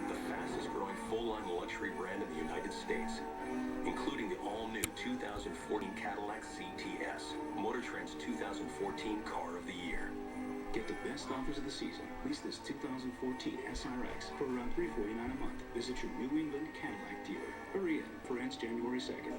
the fastest growing full-line luxury brand in the United States, including the all-new 2014 Cadillac CTS, Motor Trend's 2014 Car of the Year. Get the best offers of the season. Lease this 2014 SRX for around $349 a month. Visit your New England Cadillac dealer. Hurry in for ends January 2nd.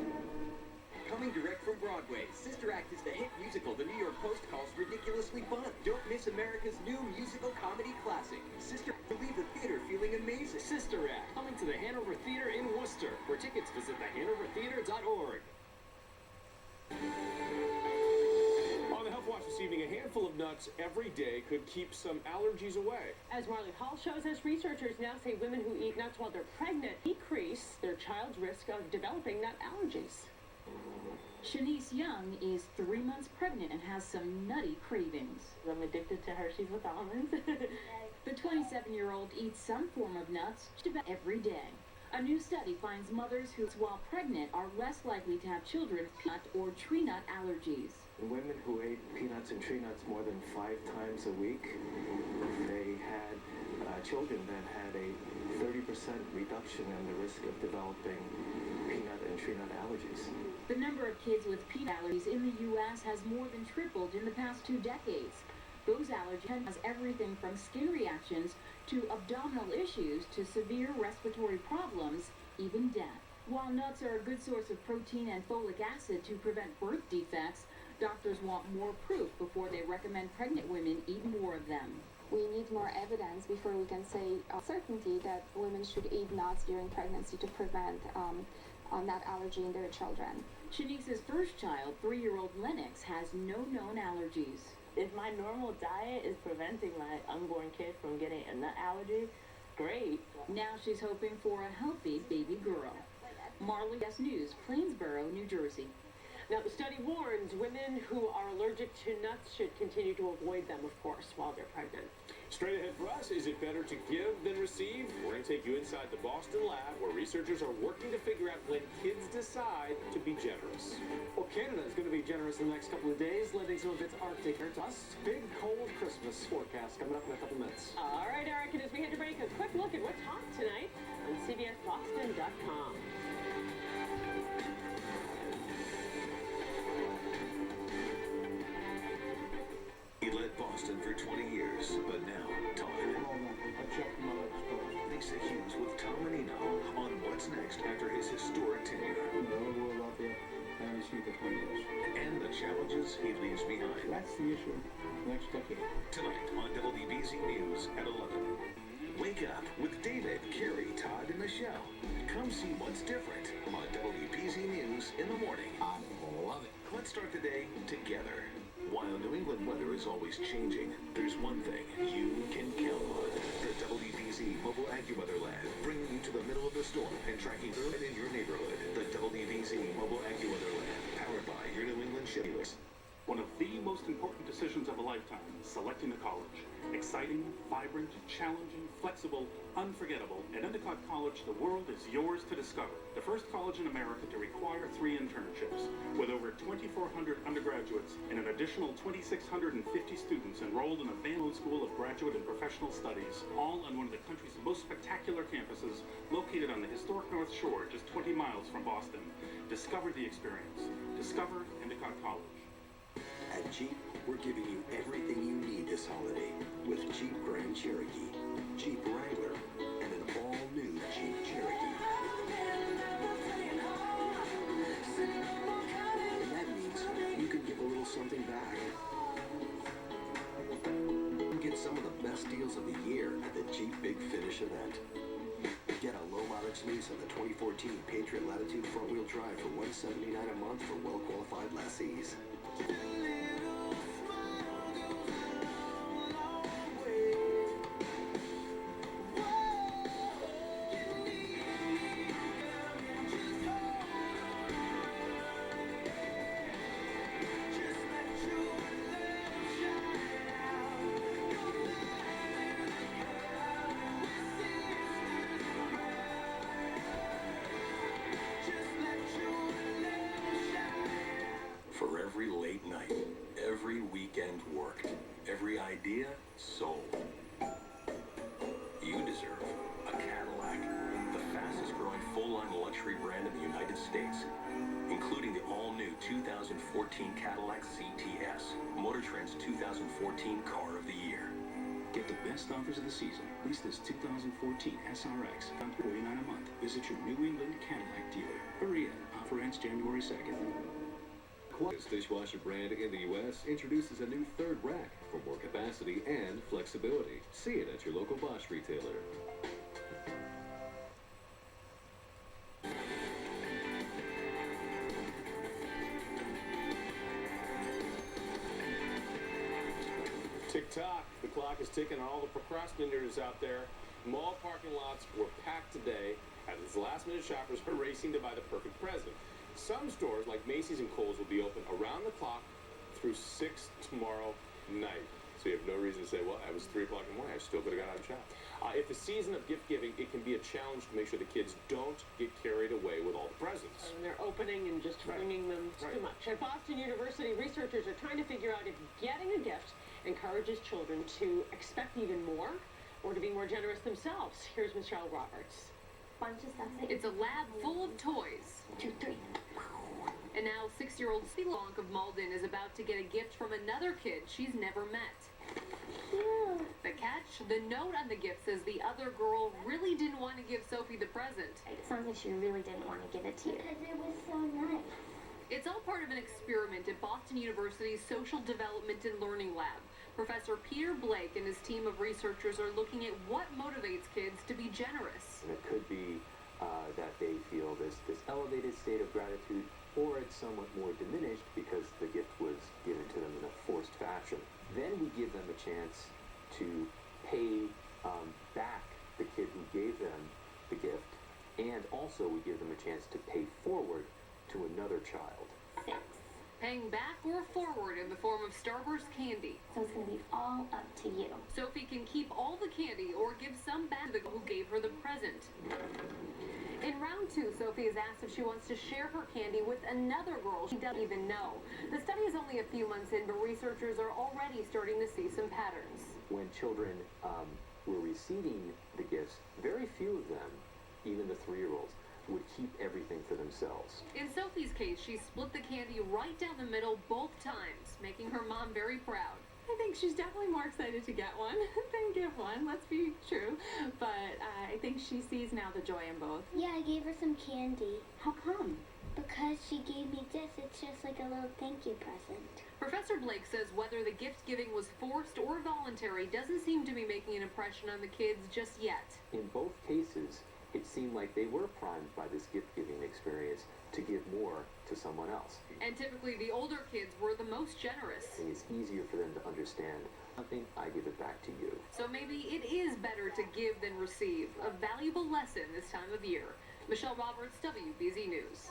Coming direct from Broadway, Sister Act is the hit musical the New York Post calls ridiculously fun. Don't miss America's new musical comedy classic, Sister Act. Leave the theater feeling amazing. Sister Act, coming to the Hanover Theater in Worcester. For tickets, visit thehanovertheater.org. On the Health Watch this evening, a handful handful of nuts every day could keep some allergies away. As Marley Hall shows us, researchers now say women who eat nuts while they're pregnant decrease their child's risk of developing nut allergies. Shanice Young is 3 months pregnant and has some nutty cravings. I'm addicted to Hershey's with almonds. The 27-year-old eats some form of nuts every day. A new study finds mothers who, while pregnant, are less likely to have children with peanut or tree nut allergies. Women who ate peanuts and tree nuts more than 5 times a week, they had children that had a 30% reduction in the risk of developing peanut and tree nut allergies. The number of kids with peanut allergies in the U.S. has more than tripled in the past 2 decades. Those allergies has everything from skin reactions to abdominal issues to severe respiratory problems, even death. While nuts are a good source of protein and folic acid to prevent birth defects, doctors want more proof before they recommend pregnant women eat more of them. We need more evidence before we can say certainty that women should eat nuts during pregnancy to prevent nut allergy in their children. Shanice's first child, 3-year-old Lennox, has no known allergies. If my normal diet is preventing my unborn kid from getting a nut allergy, great. Now she's hoping for a healthy baby girl. Marley S. News, Plainsboro, New Jersey. Now, the study warns women who are allergic to nuts should continue to avoid them, of course, while they're pregnant. Straight ahead for us, is it better to give than receive? We're going to take you inside the Boston lab where researchers are working to figure out when kids decide to be generous. Well, Canada is going to be generous in the next couple of days, lending some of its Arctic air to us. Big cold Christmas forecast coming up in a couple minutes. All right, Eric, and as we head to break, a quick look at what's hot tonight on CBSBoston.com. He led Boston for 20 years, but now Todd. Lisa Hughes with Tom and Eno on What's Next after his historic tenure. And the challenges he leaves behind. That's the issue. Next decade. Tonight on WBZ News at 11. Wake up with David, Carrie, Todd, and Michelle. Come see what's different on WBZ News in the morning. I love it. Let's start the day together. While New England weather is always changing, there's one thing you can count on. The WBZ Mobile AccuWeather Lab, bringing you to the middle of the storm and tracking urban in your neighborhood. The WBZ Mobile AccuWeather Lab, powered by your New England Chevrolet. One of the most important decisions of a lifetime is selecting a college. Exciting, vibrant, challenging, flexible, unforgettable. At Endicott College, the world is yours to discover. The first college in America to require 3 internships. With over 2,400 undergraduates and an additional 2,650 students enrolled in the Van Loon School of Graduate and Professional Studies, all on one of the country's most spectacular campuses, located on the historic North Shore, just 20 miles from Boston. Discover the experience. Discover Endicott College. At Jeep, we're giving you everything you need this holiday with Jeep Grand Cherokee, Jeep Wrangler, and an all-new Jeep Cherokee. And that means you can give a little something back. Get some of the best deals of the year at the Jeep Big Finish event. Get a low-mileage lease on the 2014 Patriot Latitude front-wheel drive for $179 a month for well-qualified lessees. For every late night, every weekend worked, every idea sold. You deserve a Cadillac, the fastest growing full-line luxury brand in the United States, including the all-new 2014 Cadillac CTS, Motor Trend's 2014 Car of the Year. Get the best offers of the season. Lease this 2014 SRX on $49 a month. Visit your New England Cadillac dealer. Hurry in. Offer ends January 2nd. This dishwasher brand in the U.S. introduces a new third rack for more capacity and flexibility. See it at your local Bosch retailer. Tick-tock. The clock is ticking on all the procrastinators out there. Mall parking lots were packed today as last-minute shoppers are racing to buy the perfect present. Some stores, like Macy's and Kohl's, will be open around the clock through 6 tomorrow night. So you have no reason to say, well, it was 3 o'clock in the morning. I still could have got out and shopped. If the season of gift giving, it can be a challenge to make sure the kids don't get carried away with all the presents. And they're opening and just flinging them too much. At Boston University, researchers are trying to figure out if getting a gift encourages children to expect even more or to be more generous themselves. Here's Michelle Roberts. Bunch of stuff. It's a lab full of toys. 2, 3. And now 6-year-old Long of Malden is about to get a gift from another kid she's never met. The catch? The note on the gift says the other girl really didn't want to give Sophie the present. It sounds like she really didn't want to give it to you. Because it was so nice. It's all part of an experiment at Boston University's Social Development and Learning Lab. Professor Peter Blake and his team of researchers are looking at what motivates kids to be generous. And it could be that they feel this elevated state of gratitude, or it's somewhat more diminished because the gift was given to them in a forced fashion. Then we give them a chance to pay back the kid who gave them the gift, and also we give them a chance to pay forward to another child. 6. Paying back or forward in the form of Starburst candy. So it's going to be all up to you. Sophie can keep all the candy or give some back to the girl who gave her the present. In round 2, Sophie is asked if she wants to share her candy with another girl she doesn't even know. The study is only a few months in, but researchers are already starting to see some patterns. When children were receiving the gifts, very few of them, even the 3-year-olds, would keep everything for themselves. In Sophie's case, she split the candy right down the middle both times, making her mom very proud. I think she's definitely more excited to get one than give one, let's be true. But I think she sees now the joy in both. Yeah, I gave her some candy. How come? Because she gave me this. It's just like a little thank you present. Professor Blake says whether the gift giving was forced or voluntary doesn't seem to be making an impression on the kids just yet. In both cases, it seemed like they were primed by this gift-giving experience to give more to someone else. And typically the older kids were the most generous. It's easier for them to understand something, I give it back to you. So maybe it is better to give than receive. A valuable lesson this time of year. Michelle Roberts, WBZ News.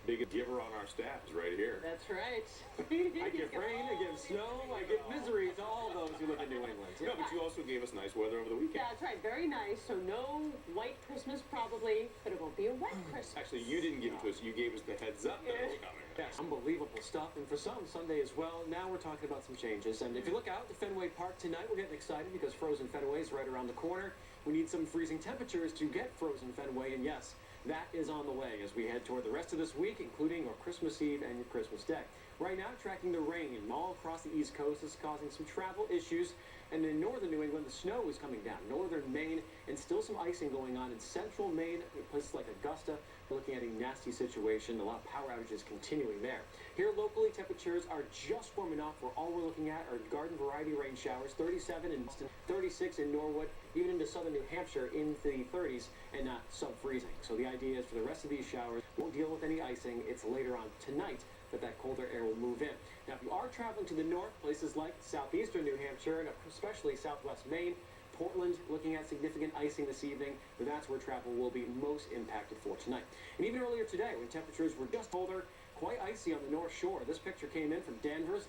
Biggest giver on our staff is right here. That's right. I give rain, I give snow, I give misery to all those who live in New England. No, but you also gave us nice weather over the weekend. That's right, very nice. So no white Christmas probably, but it won't be a wet Christmas. Actually, you didn't give it to us. You gave us the heads up that it was coming. Yes, unbelievable stuff. And for some, Sunday as well. Now we're talking about some changes. And if you look out to Fenway Park tonight, we're getting excited because Frozen Fenway is right around the corner. We need some freezing temperatures to get Frozen Fenway. And yes, that is on the way as we head toward the rest of this week, including our Christmas Eve and your Christmas Day. Right now, tracking the rain all across the East Coast is causing some travel issues. And in northern New England, the snow is coming down. Northern Maine, and still some icing going on in central Maine, in places like Augusta. We're looking at a nasty situation. A lot of power outages continuing there. Here locally, temperatures are just warm enough where all we're looking at are garden variety rain showers. 37 in Boston, 36 in Norwood, even into southern New Hampshire in the 30s, and not sub-freezing. So the idea is for the rest of these showers, won't deal with any icing. It's later on tonight that colder air will move in. Now, if you are traveling to the north, places like southeastern New Hampshire and especially southwest Maine, Portland, looking at significant icing this evening, but that's where travel will be most impacted for tonight. And even earlier today, when temperatures were just colder, quite icy on the North Shore. This picture came in from Danvers,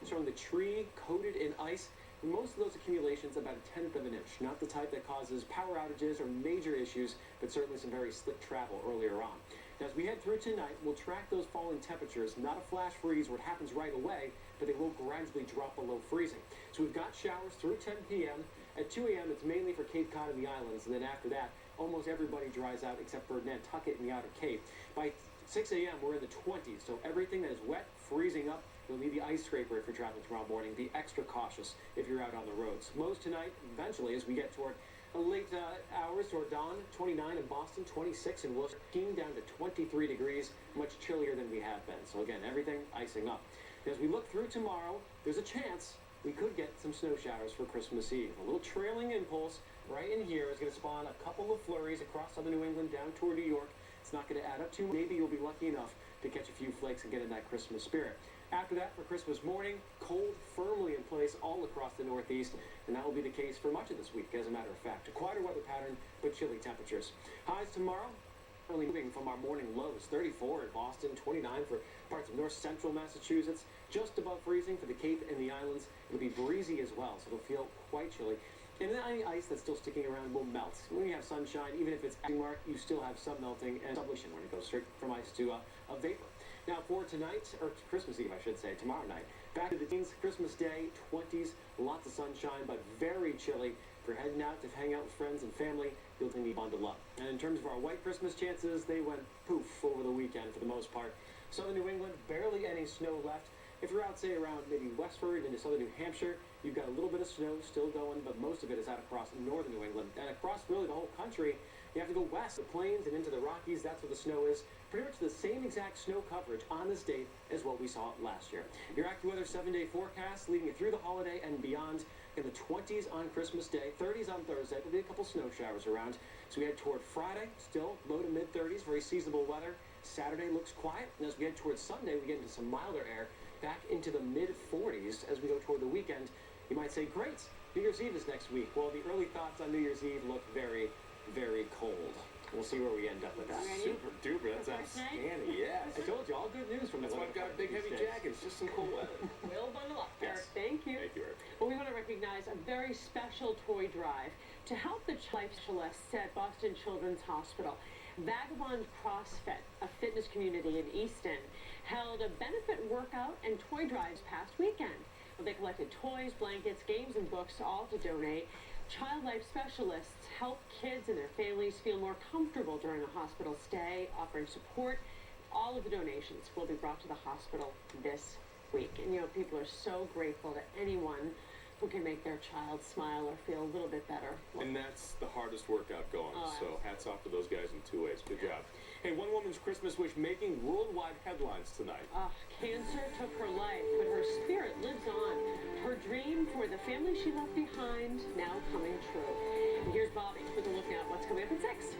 showing the tree coated in ice. Most of those accumulations about 1/10 of an inch. Not the type that causes power outages or major issues, but certainly some very slick travel earlier on. Now, as we head through tonight, we'll track those falling temperatures. Not a flash freeze where it happens right away, but they will gradually drop below freezing. So we've got showers through 10 p.m. At 2 a.m., it's mainly for Cape Cod and the islands, and then after that, almost everybody dries out except for Nantucket and the Outer Cape. By 6 a.m., we're in the 20s, so everything that is wet, freezing up, you'll need the ice scraper if you're traveling tomorrow morning. Be extra cautious if you're out on the roads. Lows tonight, eventually, as we get toward late hours toward dawn, 29 in Boston, 26 in Worcester, down to 23 degrees, much chillier than we have been. So again, everything icing up. As we look through tomorrow, there's a chance we could get some snow showers for Christmas Eve. A little trailing impulse right in here is going to spawn a couple of flurries across southern New England down toward New York. It's not going to add up too much. Maybe you'll be lucky enough to catch a few flakes and get in that Christmas spirit. After that, for Christmas morning, cold firmly in place all across the Northeast, and that will be the case for much of this week, as a matter of fact. A quieter weather pattern, but chilly temperatures. Highs tomorrow, early moving from our morning lows. 34 in Boston, 29 for parts of north central Massachusetts, just above freezing for the Cape and the islands. It'll be breezy as well, so it'll feel quite chilly. And then any ice that's still sticking around will melt. When you have sunshine, even if it's mark, you still have some melting and sublimation when it goes straight from ice to a vapor. Now for tonight, or Christmas Eve I should say, tomorrow night, back to the teens, Christmas Day, 20s, lots of sunshine, but very chilly. If you're heading out to hang out with friends and family, you'll need to bundle up. And in terms of our white Christmas chances, they went poof over the weekend for the most part. Southern New England, barely any snow left. If you're out, say, around maybe Westford into southern New Hampshire, you've got a little bit of snow still going, but most of it is out across northern New England. And across really the whole country, you have to go west, the plains and into the Rockies. That's where the snow is. Pretty much the same exact snow coverage on this date as what we saw last year. Your AccuWeather 7-day forecast leading you through the holiday and beyond. In the 20s on Christmas Day, 30s on Thursday. There'll be a couple snow showers around. So we head toward Friday, still low to mid 30s, very seasonable weather. Saturday looks quiet, and as we head towards Sunday, we get into some milder air, back into the mid 40s as we go toward the weekend. You might say, great, New Year's Eve is next week. Well, the early thoughts on New Year's Eve look very, very cold. We'll see where we end up with that. Super duper, that's outstanding, yes. I told you, all good news from the That's why I've got a big heavy jacket, it's just some cold weather. We'll bundle up. Yes. Eric, thank you. Thank you, Eric. Well, we want to recognize a very special toy drive to help the life specialists at Boston Children's Hospital. Vagabond CrossFit, a fitness community in Easton, held a benefit workout and toy drives past weekend. They collected toys, blankets, games, and books, all to donate. Child life specialists help kids and their families feel more comfortable during a hospital stay, offering support. All of the donations will be brought to the hospital this week. And you know, people are so grateful to anyone who can make their child smile or feel a little bit better. And that's the hardest workout going, so hats off to those guys in 2 ways. Good job. Hey, one woman's Christmas wish making worldwide headlines tonight. Cancer took her life, but her spirit lives on. Her dream for the family she left behind now coming true. And here's Bobby with a look at what's coming up at 6.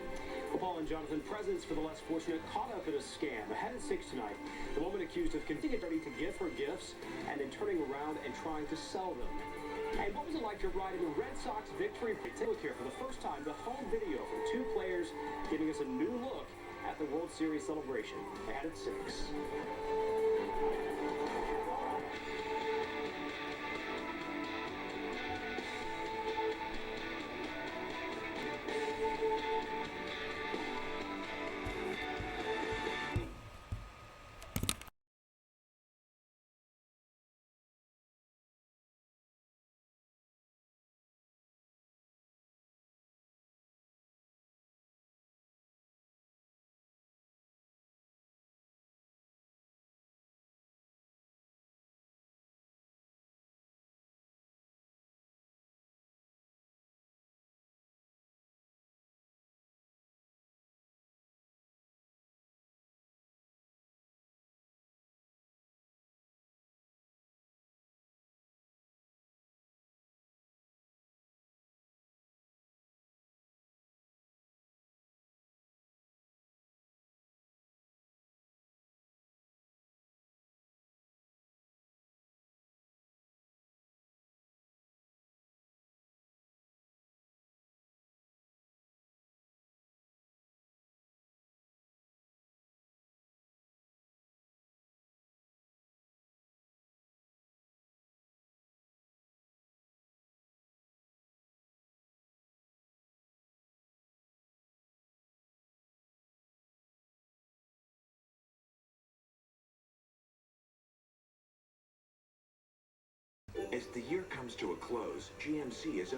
Well, Paul and Jonathan, presents for the less fortunate, caught up in a scam. Ahead at 6 tonight, the woman accused of continuing to give her gifts and then turning around and trying to sell them. And what was it like to ride in the Red Sox victory? Take a look here for the first time, the home video from 2 players giving us a new look at the World Series celebration. Ahead at 6. As the year comes to a close, GMC is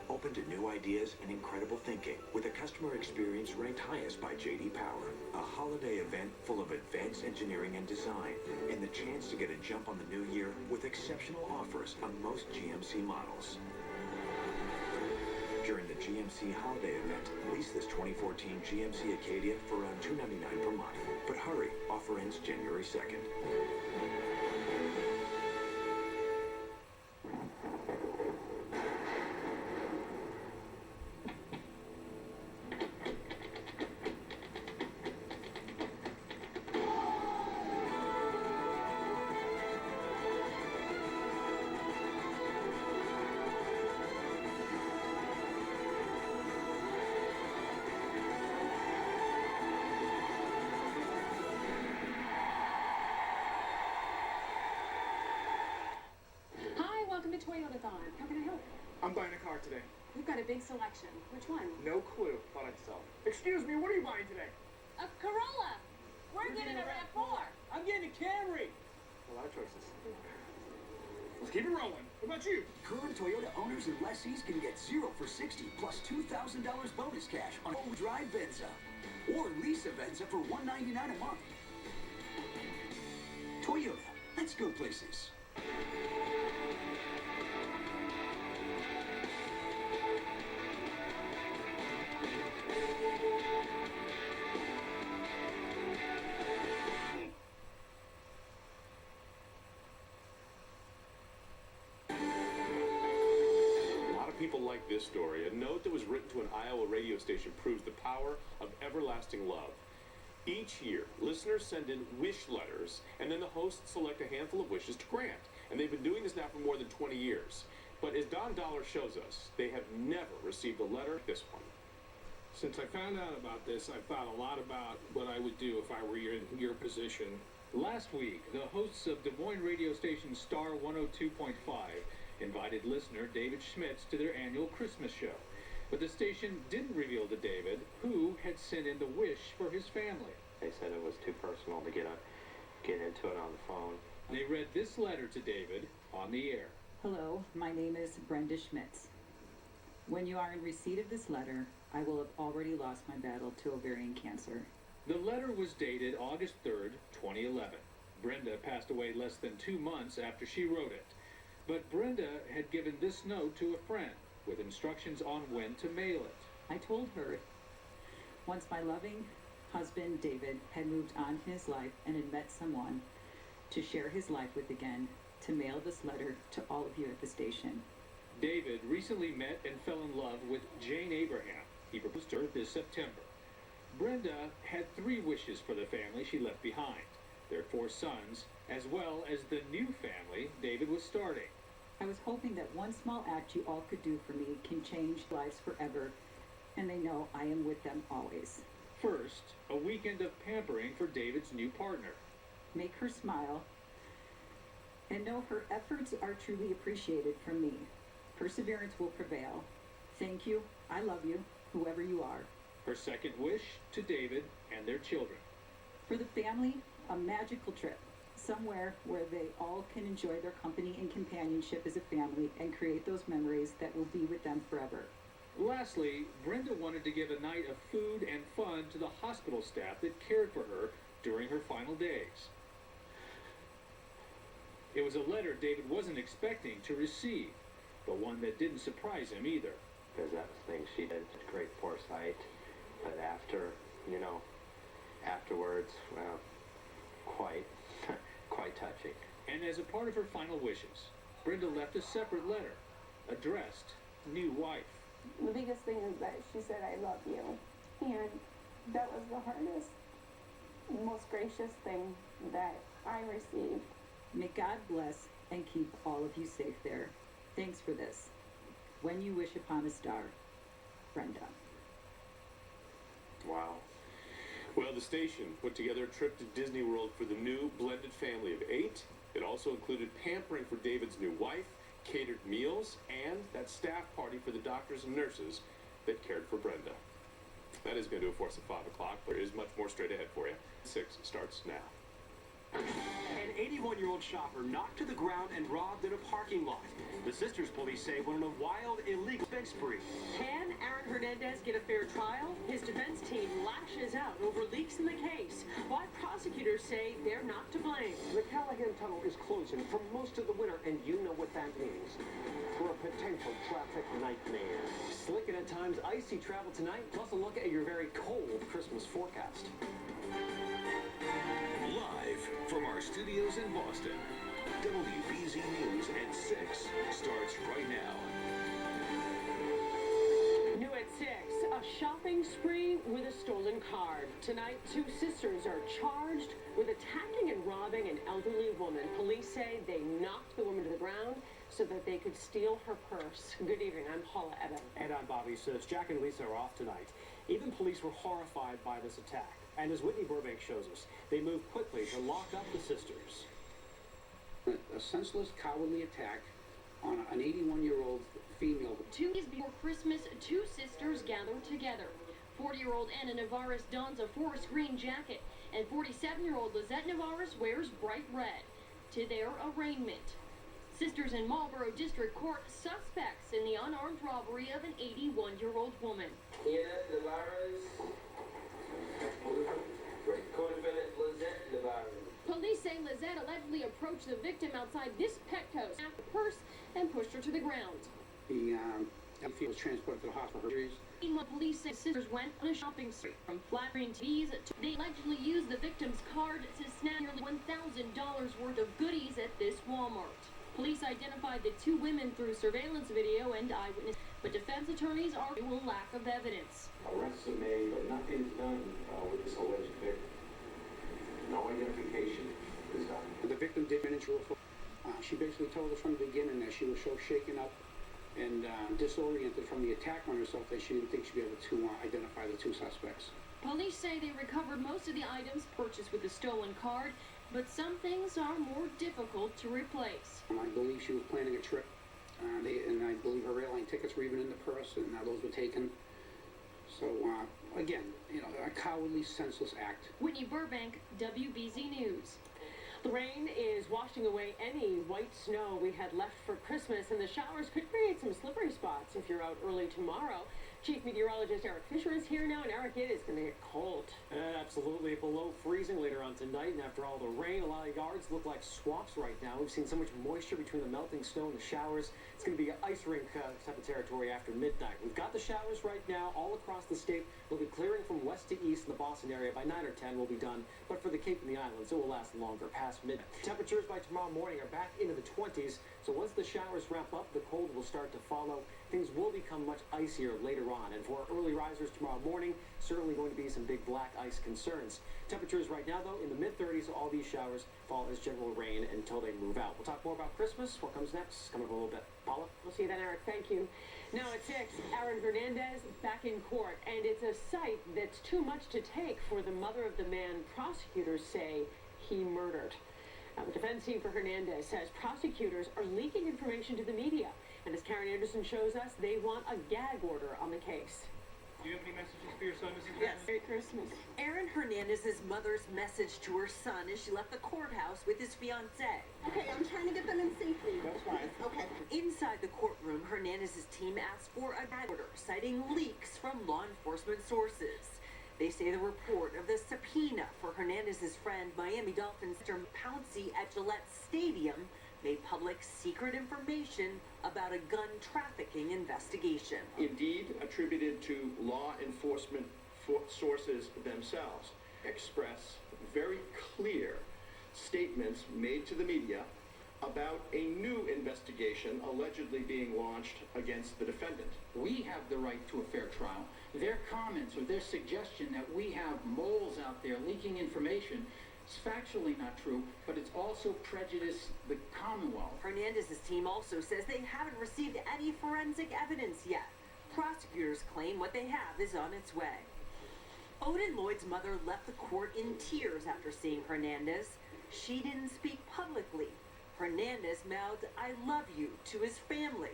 open to new ideas and incredible thinking, with a customer experience ranked highest by J.D. Power. A holiday event full of advanced engineering and design, and the chance to get a jump on the new year with exceptional offers on most GMC models. During the GMC holiday event, lease this 2014 GMC Acadia for around $299 per month. But hurry, offer ends January 2nd. Toyotathon. How can I help? I'm buying a car today. We've got a big selection. Which one? No clue. Thought I'd sell. Excuse me, what are you buying today? A Corolla. We're getting a RAV4. I'm getting a Camry. A lot of choices. Let's keep it rolling. What about you? Current Toyota owners and lessees can get 0 for 60 plus $2,000 bonus cash on a full drive Venza. Or lease a Venza for $199 a month. Toyota, let's go places. People like this story. A note that was written to an Iowa radio station proves the power of everlasting love. Each year, listeners send in wish letters, and then the hosts select a handful of wishes to grant. And they've been doing this now for more than 20 years. But as Don Dollar shows us, they have never received a letter like this one. Since I found out about this, I've thought a lot about what I would do if I were in your position. Last week, the hosts of Des Moines radio station Star 102.5 invited listener David Schmitz to their annual Christmas show. But the station didn't reveal to David who had sent in the wish for his family. They said it was too personal to get into it on the phone. They read this letter to David on the air. Hello, my name is Brenda Schmitz. When you are in receipt of this letter, I will have already lost my battle to ovarian cancer. The letter was dated August 3rd, 2011. Brenda passed away less than 2 months after she wrote it. But Brenda had given this note to a friend with instructions on when to mail it. I told her, once my loving husband David had moved on in his life and had met someone to share his life with again, to mail this letter to all of you at the station. David recently met and fell in love with Jane Abraham. He proposed to her this September. Brenda had 3 wishes for the family she left behind. Their 4 sons, as well as the new family David was starting. I was hoping that one small act you all could do for me can change lives forever, and they know I am with them always. First, a weekend of pampering for David's new partner. Make her smile, and know her efforts are truly appreciated from me. Perseverance will prevail. Thank you, I love you, whoever you are. Her second wish to David and their children. For the family, a magical trip. Somewhere where they all can enjoy their company and companionship as a family and create those memories that will be with them forever. Lastly, Brenda wanted to give a night of food and fun to the hospital staff that cared for her during her final days. It was a letter David wasn't expecting to receive, but one that didn't surprise him either. Because that was things she did, great foresight, but afterwards, well, quite touching. And as a part of her final wishes, Brenda left a separate letter, addressed new wife. The biggest thing is that she said, I love you. And that was the hardest, most gracious thing that I received. May God bless and keep all of you safe there. Thanks for this. When you wish upon a star, Brenda. Wow. Well, the station put together a trip to Disney World for the new blended family of 8. It also included pampering for David's new wife, catered meals, and that staff party for the doctors and nurses that cared for Brenda. That is going to do it for us at 5 o'clock, but there is much more straight ahead for you. 6 starts now. An 81-year-old shopper knocked to the ground and robbed in a parking lot. The sisters, police say, went on a wild, illegal spend spree. Can Aaron Hernandez get a fair trial? His defense team lashes out over leaks in the case. Why prosecutors say they're not to blame. The Callahan Tunnel is closing for most of the winter, and you know what that means. For a potential traffic nightmare. Slick and at times icy travel tonight, plus a look at your very cold Christmas forecast. Live from our studios in Boston, WBZ News at 6 starts right now. New at 6, a shopping spree with a stolen card. Tonight, 2 sisters are charged with attacking and robbing an elderly woman. Police say they knocked the woman to the ground so that they could steal her purse. Good evening, I'm Paula Evan. And I'm Bobby Sis. Jack and Lisa are off tonight. Even police were horrified by this attack. And as Whitney Burbank shows us, they moved quickly to lock up the sisters. A senseless, cowardly attack on an 81-year-old female. 2 days before Christmas, two sisters gather together. 40-year-old Anna Navarez dons a forest green jacket, and 47-year-old Lizette Navarez wears bright red to their arraignment. Sisters in Marlboro District Court, suspects in the unarmed robbery of an 81-year-old woman. Anna Navarez, co-defendant Lizette Navarez. Police say Lizette allegedly approached the victim outside this pet house, snapped the purse, and pushed her to the ground. The female was transported to the hospital. Meanwhile, police say sisters went on a shopping spree from flat screen TVs to they allegedly used the victim's card to snag nearly $1,000 worth of goodies at this Walmart. Police identified the two women through surveillance video and eyewitness, but defense attorneys argue a lack of evidence. Arrests are made, but nothing is done with this alleged victim. No identification is done. The victim did manage to she basically told us from the beginning that she was so shaken up and disoriented from the attack on herself that she didn't think she'd be able to identify the two suspects. Police say they recovered most of the items purchased with the stolen card, but some things are more difficult to replace. I believe she was planning a trip, and I believe her airline tickets were even in the purse, and those were taken. So, again, a cowardly, senseless act. Whitney Burbank, WBZ News. The rain is washing away any white snow we had left for Christmas, and the showers could create some slippery spots if you're out early tomorrow. Chief Meteorologist Eric Fisher is here now, and Eric, it is going to get cold. Absolutely below freezing later on tonight, and after all the rain, a lot of yards look like swamps right now. We've seen so much moisture between the melting snow and the showers. It's going to be ice rink type of territory after midnight. We've got the showers right now all across the state. We'll be clearing from west to east in the Boston area. By 9 or 10, we'll be done. But for the Cape and the Islands, it will last longer, past midnight. Temperatures by tomorrow morning are back into the 20s, so once the showers ramp up, the cold will start to follow. Things will become much icier later on, and for early risers tomorrow morning, certainly going to be some big black ice concerns. Temperatures right now, though, in the mid-30s, all these showers fall as general rain until they move out. We'll talk more about Christmas. What comes next? Coming up a little bit. Paula? We'll see you then, Eric. Thank you. Now at 6, Aaron Hernandez back in court, and it's a sight that's too much to take for the mother of the man prosecutors say he murdered. The defense team for Hernandez says prosecutors are leaking information to the media. And as Karen Anderson shows us, they want a gag order on the case. Do you have any messages for your son, Mrs. Yes. Merry Christmas. Aaron Hernandez's mother's message to her son as she left the courthouse with his fiancée. Okay, I'm trying to get them in safely. That's fine. Okay. Inside the courtroom, Hernandez's team asked for a gag order, citing leaks from law enforcement sources. They say the report of the subpoena for Hernandez's friend, Miami Dolphins Mr. Pouncey at Gillette Stadium, made public secret information about a gun trafficking investigation. Indeed, attributed to law enforcement sources themselves, express very clear statements made to the media about a new investigation allegedly being launched against the defendant. We have the right to a fair trial. Their comments or their suggestion that we have moles out there leaking information is factually not true, but it's also prejudiced the Commonwealth. Hernandez's team also says they haven't received any forensic evidence yet. Prosecutors claim what they have is on its way. Odin Lloyd's mother left the court in tears after seeing Hernandez. She didn't speak publicly. Hernandez mouthed, "I love you," to his family.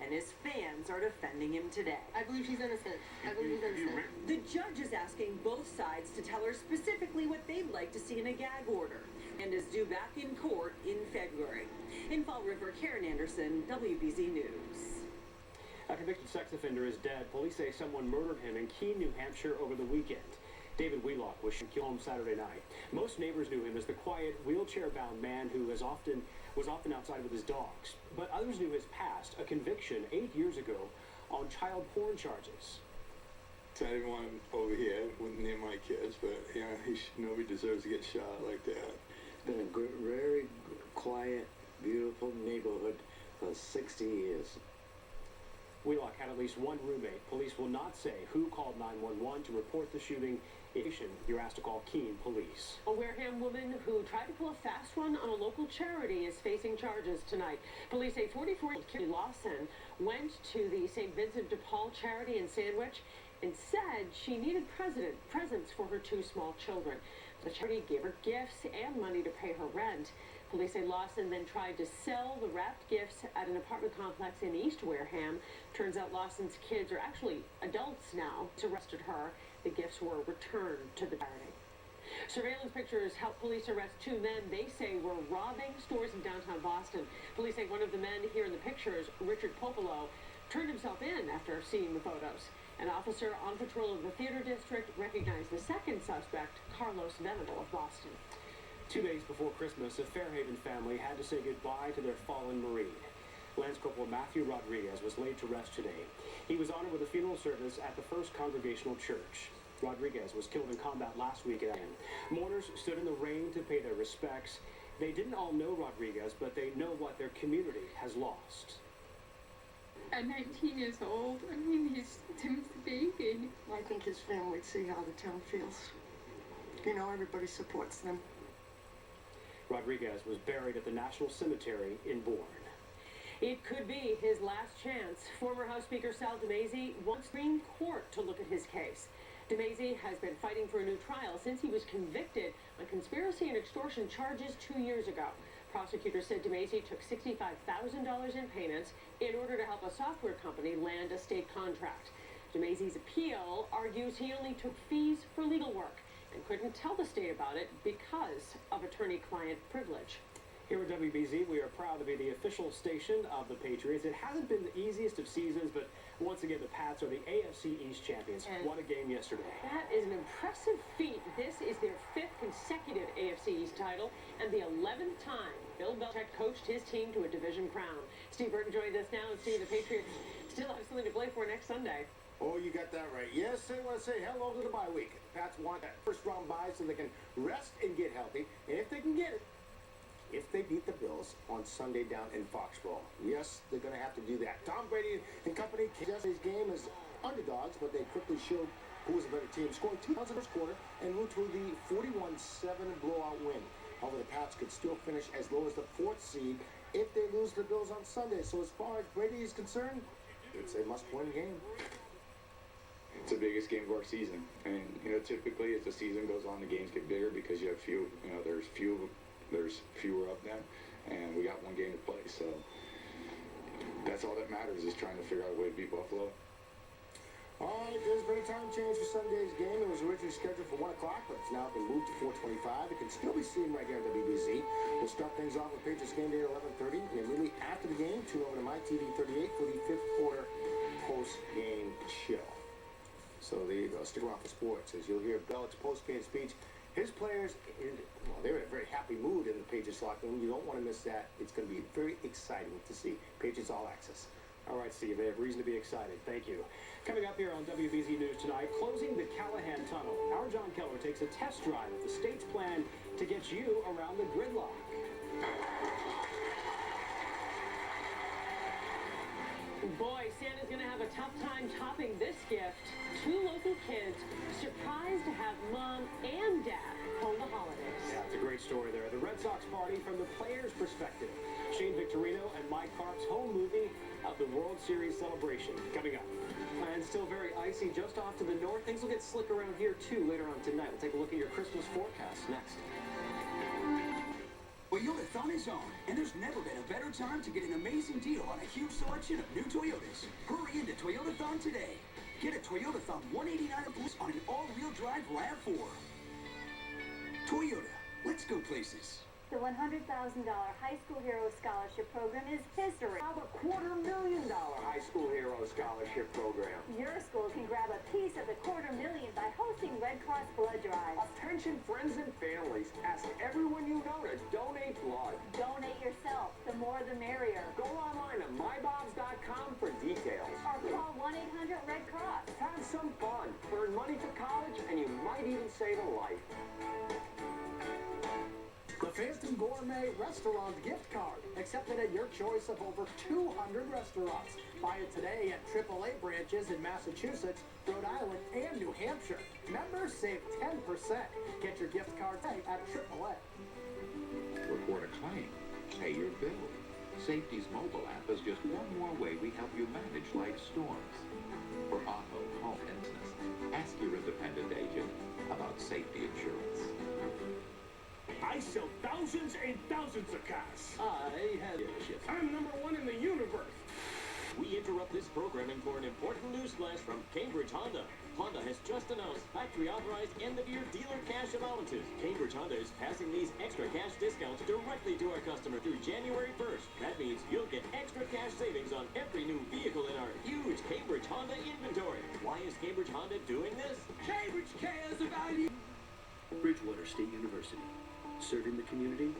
And his fans are defending him today. I believe she's innocent. I believe he's innocent. The judge is asking both sides to tell her specifically what they'd like to see in a gag order, and is due back in court in February. In Fall River, Karen Anderson, WBZ News. A convicted sex offender is dead. Police say someone murdered him in Keene, New Hampshire over the weekend. David Wheelock was killed home Saturday night. Most neighbors knew him as the quiet, wheelchair-bound man who was often outside with his dogs. But others knew his past, a conviction 8 years ago on child porn charges. I didn't want him over here, near my kids, but nobody deserves to get shot like that. Been a good, very quiet, beautiful neighborhood for 60 years. Wheelock had at least one roommate. Police will not say who called 911 to report the shooting. You're asked to call Keene Police. A Wareham woman who tried to pull a fast one on a local charity is facing charges tonight. Police say 44-year-old Carrie Lawson went to the St. Vincent de Paul charity in Sandwich and said she needed presents for her two small children. The charity gave her gifts and money to pay her rent. Police say Lawson then tried to sell the wrapped gifts at an apartment complex in East Wareham. Turns out Lawson's kids are actually adults now. Arrested her. The gifts were returned to the charity. Surveillance pictures help police arrest two men they say were robbing stores in downtown Boston. Police say one of the men here in the pictures, Richard Popolo, turned himself in after seeing the photos. An officer on patrol of the Theater District recognized the second suspect, Carlos Venable of Boston. 2 days before Christmas, a Fairhaven family had to say goodbye to their fallen Marine. Lance Corporal Matthew Rodriguez was laid to rest today. He was honored with a funeral service at the First Congregational Church. Rodriguez was killed in combat last week at Ann. Mourners stood in the rain to pay their respects. They didn't all know Rodriguez, but they know what their community has lost. At 19 years old, I mean, he's Tim's baby. I think his family would see how the town feels. You know, everybody supports them. Rodriguez was buried at the National Cemetery in Bourne. It could be his last chance. Former House Speaker Sal DeMaisi wants Supreme Court to look at his case. DeMaisi has been fighting for a new trial since he was convicted on conspiracy and extortion charges 2 years ago. Prosecutors said DeMaisi took $65,000 in payments in order to help a software company land a state contract. DeMaisi's appeal argues he only took fees for legal work and couldn't tell the state about it because of attorney-client privilege. Here at WBZ, we are proud to be the official station of the Patriots. It hasn't been the easiest of seasons, but once again, the Pats are the AFC East champions. And what a game yesterday. That is an impressive feat. This is their 5th consecutive AFC East title and the 11th time Bill Belichick coached his team to a division crown. Steve Burton joins us now, and Steve, the Patriots still have something to play for next Sunday. Oh, you got that right. Yes, they want to say hello to the bye week. Pats want that first-round bye so they can rest and get healthy, and if they can get it, if they beat the Bills on Sunday down in Foxborough. Yes, they're going to have to do that. Tom Brady and company yesterday's game as underdogs, but they quickly showed who was a better team, scoring 2 touchdowns in the first quarter and moved to the 41-7 blowout win. However, the Pats could still finish as low as the 4th seed if they lose the Bills on Sunday. So as far as Brady is concerned, it's a must-win game. It's the biggest game of our season, and typically as the season goes on, the games get bigger because you have there's fewer of them, and we got one game to play, so that's all that matters is trying to figure out a way to beat Buffalo. All right, there's been a time change for Sunday's game. It was originally scheduled for 1 o'clock, but it's now been moved to 4:25. It can still be seen right here on WBZ. We'll start things off with Patriots game day at 11:30, and immediately after the game, tune over to my TV 38 for the 5th quarter post-game show. So there you go. Stick around for sports, as you'll hear Belichick's post-game speech. His players, they're in a very happy mood in the Patriots locker room. You don't want to miss that. It's going to be very exciting to see. Patriots All Access. All right, Steve, they have reason to be excited. Thank you. Coming up here on WBZ News tonight, closing the Callahan Tunnel. Our John Keller takes a test drive of the state's plan to get you around the gridlock. Boy, Santa's going to have a tough time topping this gift. 2 local kids surprised to have mom and dad home the holidays. Yeah, it's a great story there. The Red Sox party from the players' perspective. Shane Victorino and Mike Karp's home movie of the World Series celebration coming up. And still very icy just off to the north. Things will get slick around here, too, later on tonight. We'll take a look at your Christmas forecast next. Toyotathon is on, and there's never been a better time to get an amazing deal on a huge selection of new Toyotas. Hurry into Toyotathon today. Get a Toyotathon 189 plus on an all-wheel drive RAV4. Toyota, let's go places. The $100,000 High School Hero Scholarship Program is history. How about $250,000 High School Hero Scholarship Program? Your school can grab a piece of the $250,000 by hosting Red Cross blood drives. Attention friends and families, ask everyone you know to donate blood. Donate yourself. The more the merrier. Go online at mybobs.com for details. Or call 1-800-RED Cross. Have some fun. Earn money for college, and you might even save a life. The Phantom Gourmet Restaurant gift card, accepted at your choice of over 200 restaurants. Buy it today at AAA branches in Massachusetts, Rhode Island, and New Hampshire. Members save 10%. Get your gift card today at AAA. Report a claim. Pay your bill. Safety's mobile app is just one more way we help you manage life's storms. For auto, home, and business, ask your independent agent about safety insurance. I I sell thousands and thousands of cars. I have dealerships. I'm #1 in the universe. We interrupt this programming for an important news flash from Cambridge Honda. Honda has just announced factory-authorized end-of-year dealer cash allowances. Cambridge Honda is passing these extra cash discounts directly to our customer through January 1st. That means you'll get extra cash savings on every new vehicle in our huge Cambridge Honda inventory. Why is Cambridge Honda doing this? Cambridge cares about you. Bridgewater State University, serving the community,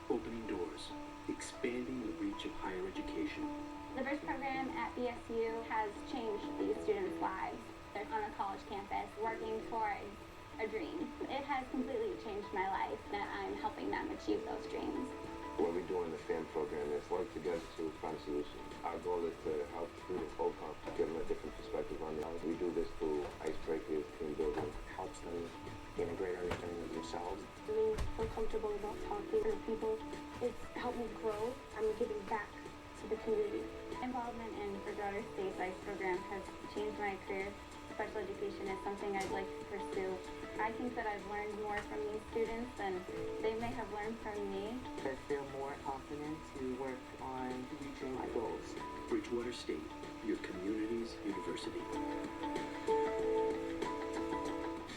opening doors, expanding the reach of higher education. The Bridge program at BSU has changed these students' lives. They're on a college campus working towards a dream. It has completely changed my life that I'm helping them achieve those dreams. What we do in the STEM program is work together to find solutions. Our goal is to help students overcome, give them a different perspective on life. We do this through icebreakers, team building, helps them gain a greater understanding of themselves. Feeling so comfortable about talking to people, it's helped me grow. I'm giving back to the community. Involvement in Bridgewater State's ICE program has changed my career. Special education is something I'd like to pursue. I think that I've learned more from these students than they may have learned from me. I feel more confident to work on reaching my goals. Bridgewater State, your community's university.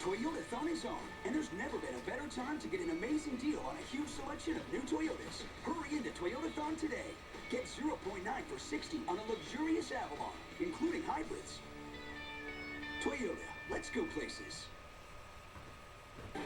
Toyotathon is on, and there's never been a better time to get an amazing deal on a huge selection of new Toyotas. Hurry into Toyotathon today. Get 0.9 for 60 on a luxurious Avalon, including hybrids. Toyota, let's go places. The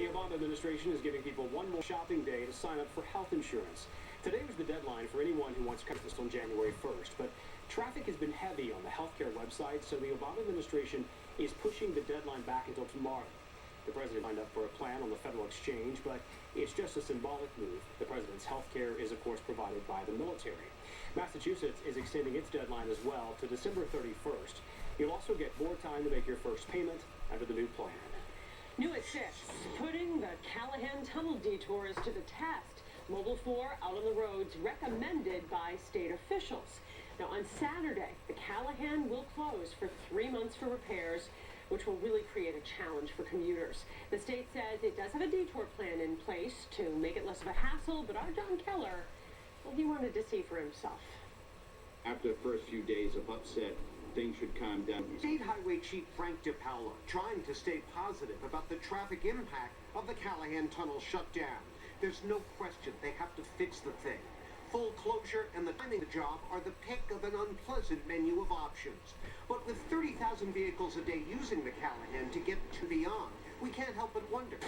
Obama administration is giving people one more shopping day to sign up for health insurance. Today was the deadline for anyone who wants to cover this on January 1st, but traffic has been heavy on the healthcare website, so the Obama administration is pushing the deadline back until tomorrow. The president signed up for a plan on the federal exchange, but it's just a symbolic move. The president's health care is, of course, provided by the military. Massachusetts is extending its deadline as well to December 31st. You'll also get more time to make your first payment under the new plan. New at 6, putting the Callahan Tunnel detours to the test. Mobile 4 out on the roads recommended by state officials. Now on Saturday, the Callahan will close for 3 months for repairs, which will really create a challenge for commuters. The state says it does have a detour plan in place to make it less of a hassle, but our John Keller, well, he wanted to see for himself. After the first few days of upset, things should calm down. State Highway Chief Frank DiPaolo trying to stay positive about the traffic impact of the Callahan Tunnel shutdown. There's no question they have to fix the thing. Full closure and the timing of the job are the pick of an unpleasant menu of options. But with 30,000 vehicles a day using the Callahan to get to beyond, we can't help but wonder,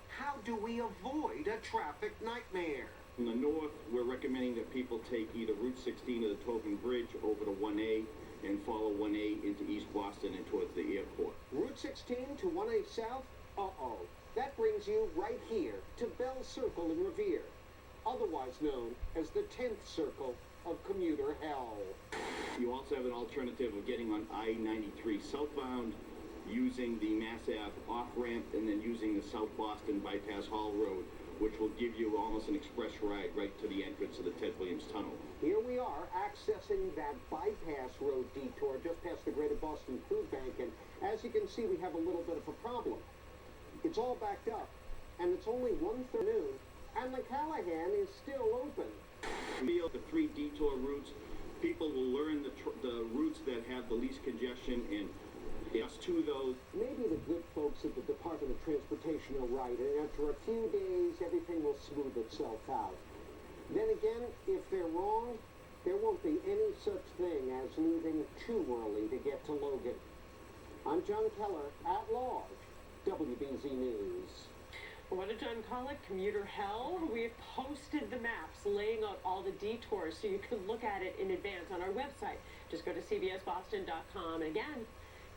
how do we avoid a traffic nightmare? In the north, we're recommending that people take either Route 16 or the Tobin Bridge over to 1A and follow 1A into East Boston and towards the airport. Route 16 to 1A South? Uh-oh. That brings you right here to Bell Circle in Revere, otherwise known as the 10th circle of commuter hell. You also have an alternative of getting on I-93 southbound, using the Mass Ave off-ramp, and then using the South Boston Bypass Hall Road, which will give you almost an express ride right to the entrance of the Ted Williams Tunnel. Here we are accessing that bypass road detour just past the Greater Boston Food Bank, and as you can see, we have a little bit of a problem. It's all backed up, and it's only 1:30 noon, and the Callahan is still open. The 3 detour routes, people will learn the routes that have the least congestion, and yes, to those. Maybe the good folks at the Department of Transportation are right, and after a few days, everything will smooth itself out. Then again, if they're wrong, there won't be any such thing as leaving too early to get to Logan. I'm John Keller, at large, WBZ News. What did John call it? Commuter hell? We've posted the maps laying out all the detours so you can look at it in advance on our website. Just go to cbsboston.com, and again,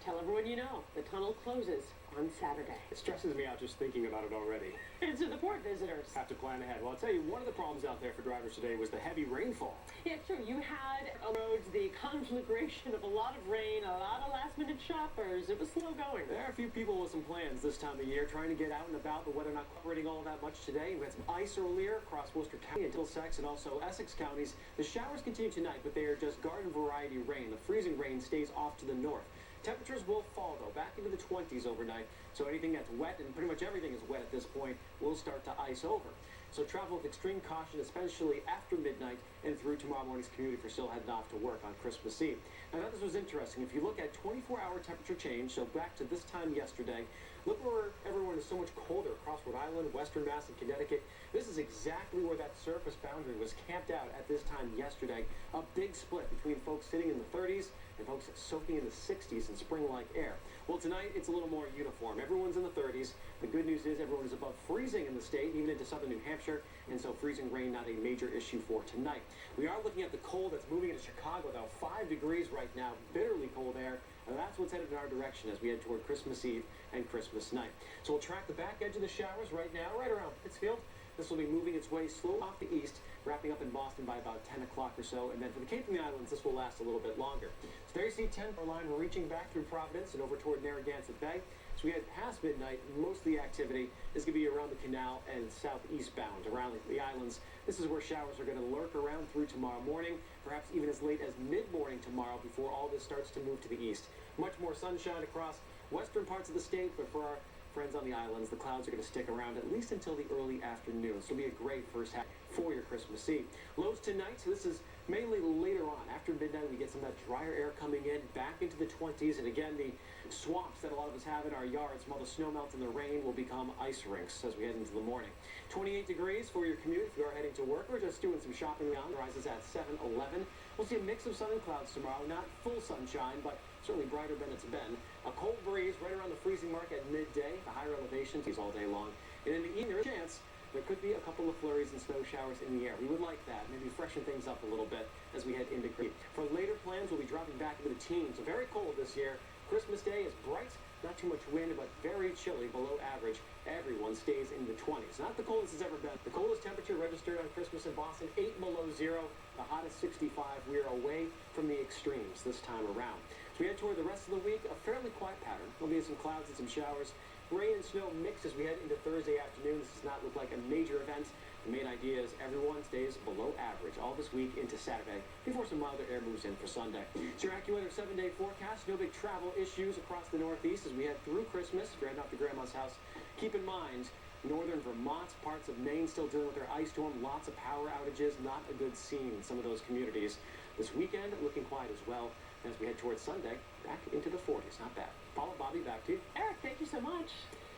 tell everyone you know the tunnel closes on Saturday. It stresses me out just thinking about it already. And so the port visitors have to plan ahead. Well, I'll tell you, one of the problems out there for drivers today was the heavy rainfall. Yeah, sure. You had on roads the conflagration of a lot of rain, a lot of last-minute shoppers. It was slow going. There are a few people with some plans this time of year trying to get out and about. The weather not cooperating all that much today. We had some ice earlier across Worcester County and Middlesex and also Essex counties. The showers continue tonight, but they are just garden variety rain. The freezing rain stays off to the north. Temperatures will fall, though, back into the 20s overnight. So anything that's wet, and pretty much everything is wet at this point, will start to ice over. So travel with extreme caution, especially after midnight and through tomorrow morning's commute if you're still heading off to work on Christmas Eve. Now, I thought this was interesting. If you look at 24-hour temperature change, so back to this time yesterday, look where everyone is so much colder across Rhode Island, Western Mass, and Connecticut. This is exactly where that surface boundary was camped out at this time yesterday. A big split between folks sitting in the 30s and folks soaking in the 60s in spring-like air. Well, tonight it's a little more uniform. Everyone's in the 30s. The good news is everyone is above freezing in the state, even into southern New Hampshire, and so freezing rain not a major issue for tonight. We are looking at the cold that's moving into Chicago, though. 5 degrees right now, bitterly cold air, and that's what's headed in our direction as we head toward Christmas Eve and Christmas night. So we'll track the back edge of the showers right now, right around Pittsfield. This will be moving its way slowly off the east, wrapping up in Boston by about 10 o'clock or so, and then for the Cape and the Islands, this will last a little bit longer. So there you see 10 line. We're reaching back through Providence and over toward Narragansett Bay. So we head past midnight. Most of the activity is going to be around the canal and southeastbound, around the islands. This is where showers are going to lurk around through tomorrow morning, perhaps even as late as mid-morning tomorrow before all this starts to move to the east. Much more sunshine across western parts of the state, but for our friends on the islands, the clouds are going to stick around at least until the early afternoon. So it'll be a great first half for your Christmas Eve. Lows tonight, so this is mainly later on. After midnight, we get some of that drier air coming in, back into the 20s. And again, the swamps that a lot of us have in our yards from all the snow melt and the rain will become ice rinks as we head into the morning. 28 degrees for your commute if you are heading to work or just doing some shopping around. Rises at 7-11. We'll see a mix of sun and clouds tomorrow. Not full sunshine, but certainly brighter than it's been. A cold breeze right around the freezing mark at midday. The higher elevations all day long. And in the evening, there's a chance there could be a couple of flurries and snow showers in the air. We would like that. Maybe freshen things up a little bit as we head into Crete. For later plans, we'll be dropping back into the teens. So very cold this year. Christmas Day is bright. Not too much wind, but very chilly, below average. Everyone stays in the 20s. Not the coldest it's ever been. The coldest temperature registered on Christmas in Boston, 8 below zero. The hottest 65. We're away from the extremes this time around. So we head toward the rest of the week, a fairly quiet pattern. There'll be some clouds and some showers. Rain and snow mix as we head into Thursday afternoon. This does not look like a major event. The main idea is everyone stays below average all this week into Saturday before some milder air moves in for Sunday. It's your AccuWeather 7-day forecast. No big travel issues across the Northeast as we head through Christmas. If you're heading off to Grandma's house, keep in mind, northern Vermont, parts of Maine still dealing with their ice storm. Lots of power outages. Not a good scene in some of those communities. This weekend, looking quiet as well. As we head towards Sunday, back into the 40s. Not bad. Follow Bobby, back to you. Eric, thank you so much.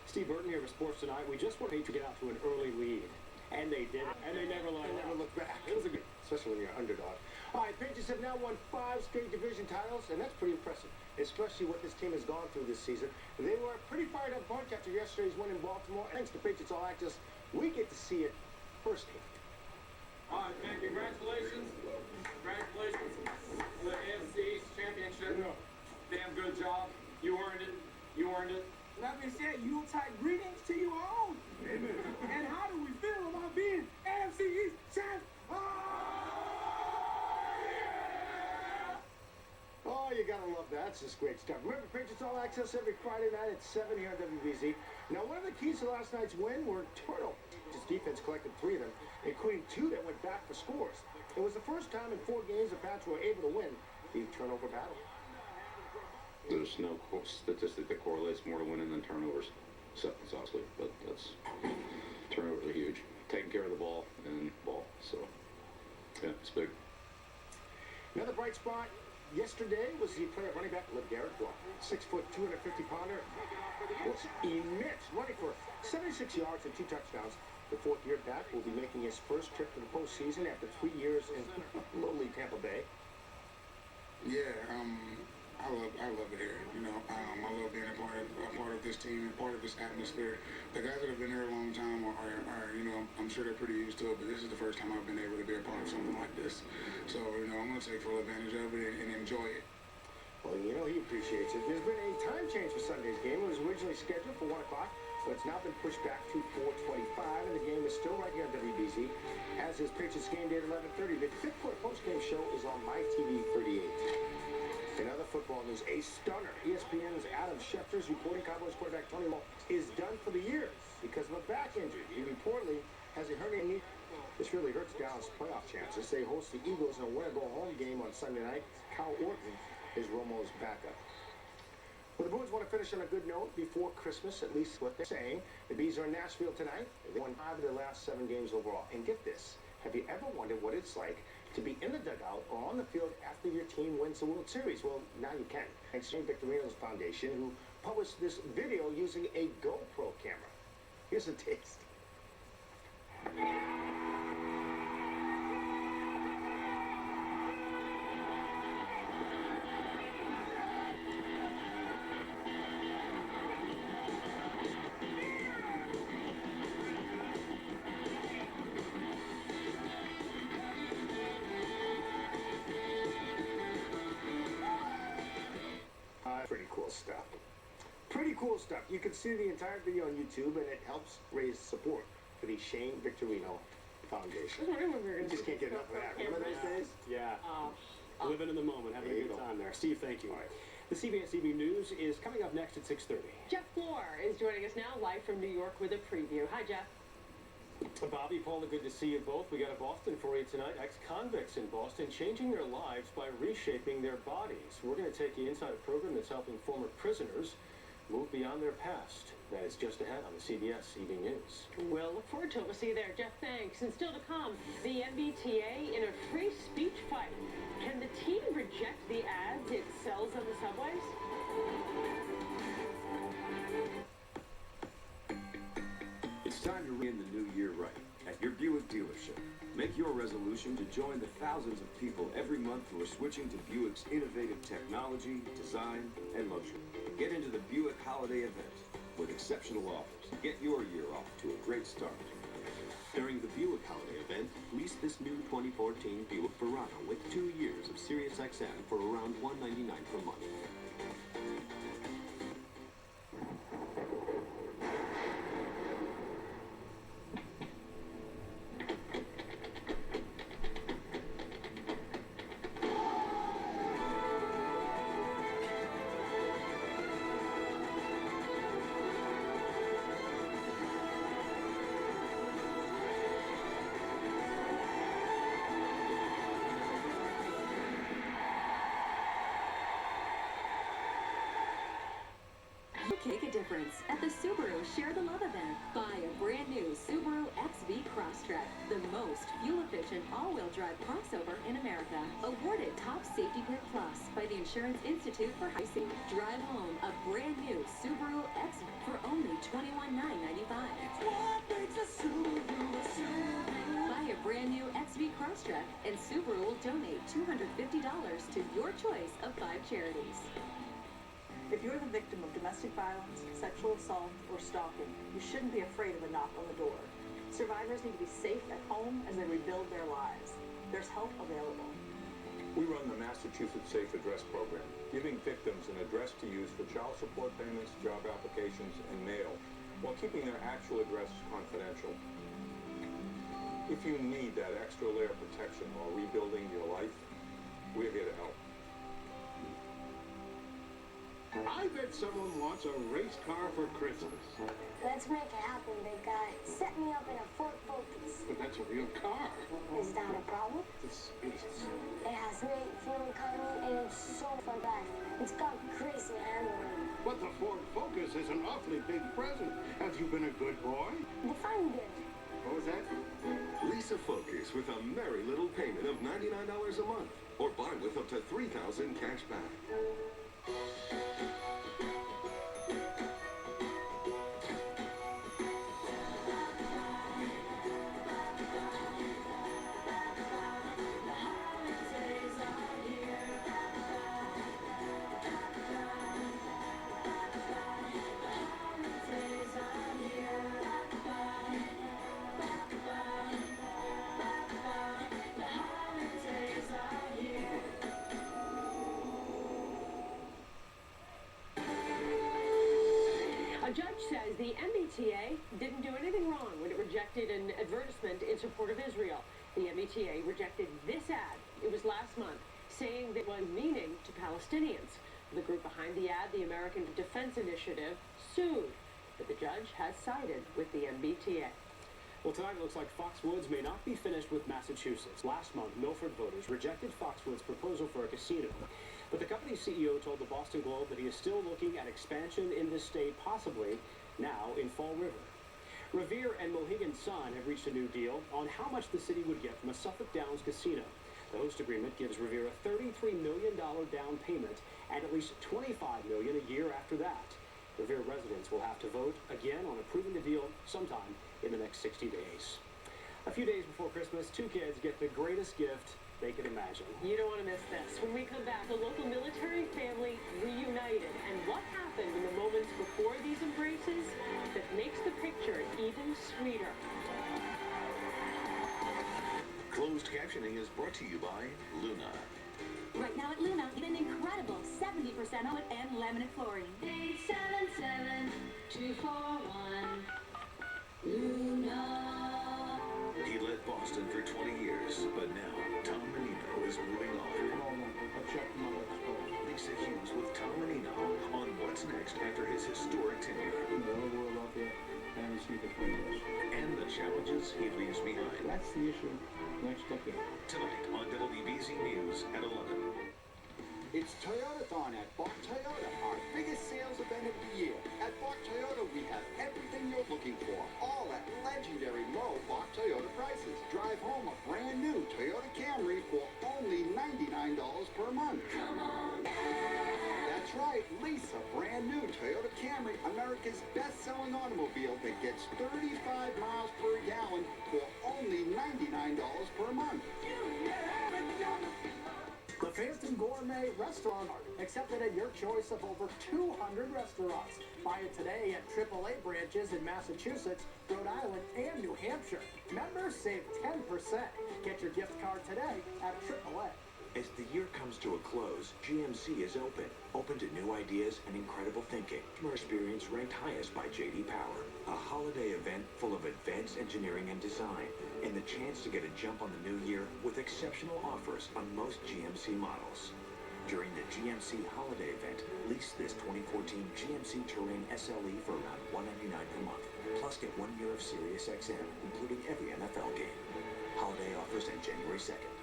Steve Burton here for Sports Tonight. We just wanted to get out to an early lead. And they did. And they never looked back. It was a good, especially when you're an underdog. All right, Patriots have now won 5 straight division titles, and that's pretty impressive, especially what this team has gone through this season. They were a pretty fired up bunch after yesterday's win in Baltimore. Thanks to Patriots All Access, we get to see it firsthand. All right, man, congratulations. Congratulations on the AFC East Championship. Damn good job. You earned it. You earned it. That being said, Yuletide greetings to you all. Amen. And how do we feel about being AFC East champ? Oh, you gotta love that. It's just great stuff. Remember, Patriots All Access every Friday night at 7 here on WBZ. Now, one of the keys to last night's win were turnovers. His defense collected 3 of them, including 2 that went back for scores. It was the first time in 4 games the Pats were able to win the turnover battle. There's no statistic that correlates more to winning than turnovers, obviously, but that's turnovers are huge. Taking care of the ball and ball, so yeah, it's big. Another bright spot yesterday was the player running back LeGarrette Blount, 6 foot, 250-pounder. Was immense, running for 76 yards and 2 touchdowns. The 4th year back will be making his first trip to the postseason after 3 years in lowly Tampa Bay. Yeah, I love it here. You know, I love being a part of this team, a part of this atmosphere. The guys that have been here a long time are you know, I'm sure they're pretty used to it, but this is the first time I've been able to be a part of something like this. So, you know, I'm going to take full advantage of it and enjoy it. Well, you know, he appreciates it. There's been a time change for Sunday's game. It was originally scheduled for 1 o'clock, but it's now been pushed back to 4:25, and the game is still right here on WBZ, as is Patriots game day at 11:30. The 5th quarter post-game show is on MyTV 38. In other football news, a stunner. ESPN's Adam Schefter's reporting Cowboys quarterback Tony Romo is done for the year because of a back injury. He reportedly has a hernia knee. This really hurts Dallas' playoff chances. They host the Eagles in a win-or-go home game on Sunday night. Orton is Romo's backup. Well, the Bruins want to finish on a good note before Christmas, at least what they're saying. The Bees are in Nashville tonight. They won 5 of their last 7 games overall. And get this, have you ever wondered what it's like to be in the dugout or on the field after your team wins the World Series? Well, now you can. Thanks to Victorino's Foundation, who published this video using a GoPro camera. Here's a taste. Pretty cool stuff. Pretty cool stuff. You can see the entire video on YouTube, and it helps raise support for the Shane Victorino Foundation. You just can't get enough of that. Remember those days? Yeah. Living in the moment, having a good time there. Steve, thank you. Right. The CBS Evening News is coming up next at 6:30. Jeff Floor is joining us now live from New York with a preview. Hi, Jeff. Bobby, Paula, good to see you both. We got a Boston for you tonight. Ex-convicts in Boston changing their lives by reshaping their bodies. We're going to take you inside a program that's helping former prisoners move beyond their past. That is just ahead on the CBS Evening News. We'll look forward to it. We'll see you there. Jeff, thanks. And still to come, the MBTA in a free speech fight. Can the team reject the ads it sells on the subways? It's time to begin the new year right at your Buick dealership. Make your resolution to join the thousands of people every month who are switching to Buick's innovative technology, design, and luxury. Get into the Buick holiday event with exceptional offers. Get your year off to a great start. During the Buick holiday event, lease this new 2014 Buick Verano with 2 years of SiriusXM for around $199 per month. Make a difference at the Subaru Share the Love event. Buy a brand new Subaru XV Crosstrek, the most fuel-efficient all-wheel drive crossover in America. Awarded Top Safety Pick Plus by the Insurance Institute for High Safety. Drive home a brand new Subaru XV for only $21,995. Buy a brand new XV Crosstrek and Subaru will donate $250 to your choice of 5 charities. If you're the victim of domestic violence, sexual assault, or stalking, you shouldn't be afraid of a knock on the door. Survivors need to be safe at home as they rebuild their lives. There's help available. We run the Massachusetts Safe Address program, giving victims an address to use for child support payments, job applications, and mail, while keeping their actual address confidential. If you need that extra layer of protection while rebuilding your life, we're here to help. I bet someone wants a race car for Christmas. Let's make it happen, big guy. Set me up in a Ford Focus. But that's a real car. Is that a problem? It's It has great fuel economy and it's so fun back. It's got crazy handling. But the Ford Focus is an awfully big present. Have you been a good boy? Define good. What was that? Lease a Focus with a merry little payment of $99 a month. Or buy with up to $3,000 cash back. A judge says the MBTA didn't do anything wrong when it rejected an advertisement in support of Israel. The MBTA rejected this ad. It was last month, saying that it was meaning to Palestinians. The group behind the ad, the American Defense Initiative, sued, but the judge has sided with the MBTA. Well, tonight it looks like Foxwoods may not be finished with Massachusetts. Last month, Milford voters rejected Foxwoods' proposal for a casino. But the company's CEO told the Boston Globe that he is still looking at expansion in the state, possibly now in Fall River. Revere and Mohegan Sun have reached a new deal on how much the city would get from a Suffolk Downs casino. The host agreement gives Revere a $33 million down payment and at least $25 million a year after that. Revere residents will have to vote again on approving the deal sometime in the next 60 days. A few days before Christmas, two kids get the greatest gift they could imagine. You don't want to miss this. When we come back, the local military family reunited, and what happened in the moments before these embraces that makes the picture even sweeter. Closed captioning is brought to you by Luna. Right now at Luna, get an incredible 70% off and laminate flooring. 877-241 Luna. He led Boston for 20 years, but now Tom Menino is moving on. Lisa Hughes with Tom Menino on What's Next after his historic tenure. And the challenges he leaves behind. That's the issue next decade. Tonight on WBZ News at 11. It's Toyotathon at Bach Toyota, our biggest sales event of the year. At Bach Toyota, we have everything you're looking for, all at legendary low Bach Toyota prices. Drive home a brand new Toyota Camry for only $99 per month. Come on. That's right, lease a brand new Toyota Camry, America's best-selling automobile that gets 35 miles per gallon for only $99 per month. The Phantom Gourmet Restaurant, accepted at your choice of over 200 restaurants. Buy it today at AAA branches in Massachusetts, Rhode Island, and New Hampshire. Members save 10%. Get your gift card today at AAA. As the year comes to a close, GMC is open to new ideas and incredible thinking. Customer experience ranked highest by J.D. Power. A holiday event full of advanced engineering and design, and the chance to get a jump on the new year with exceptional offers on most GMC models. During the GMC holiday event, lease this 2014 GMC Terrain SLE for around $199 per month. Plus get 1 year of Sirius XM, including every NFL game. Holiday offers end January 2nd.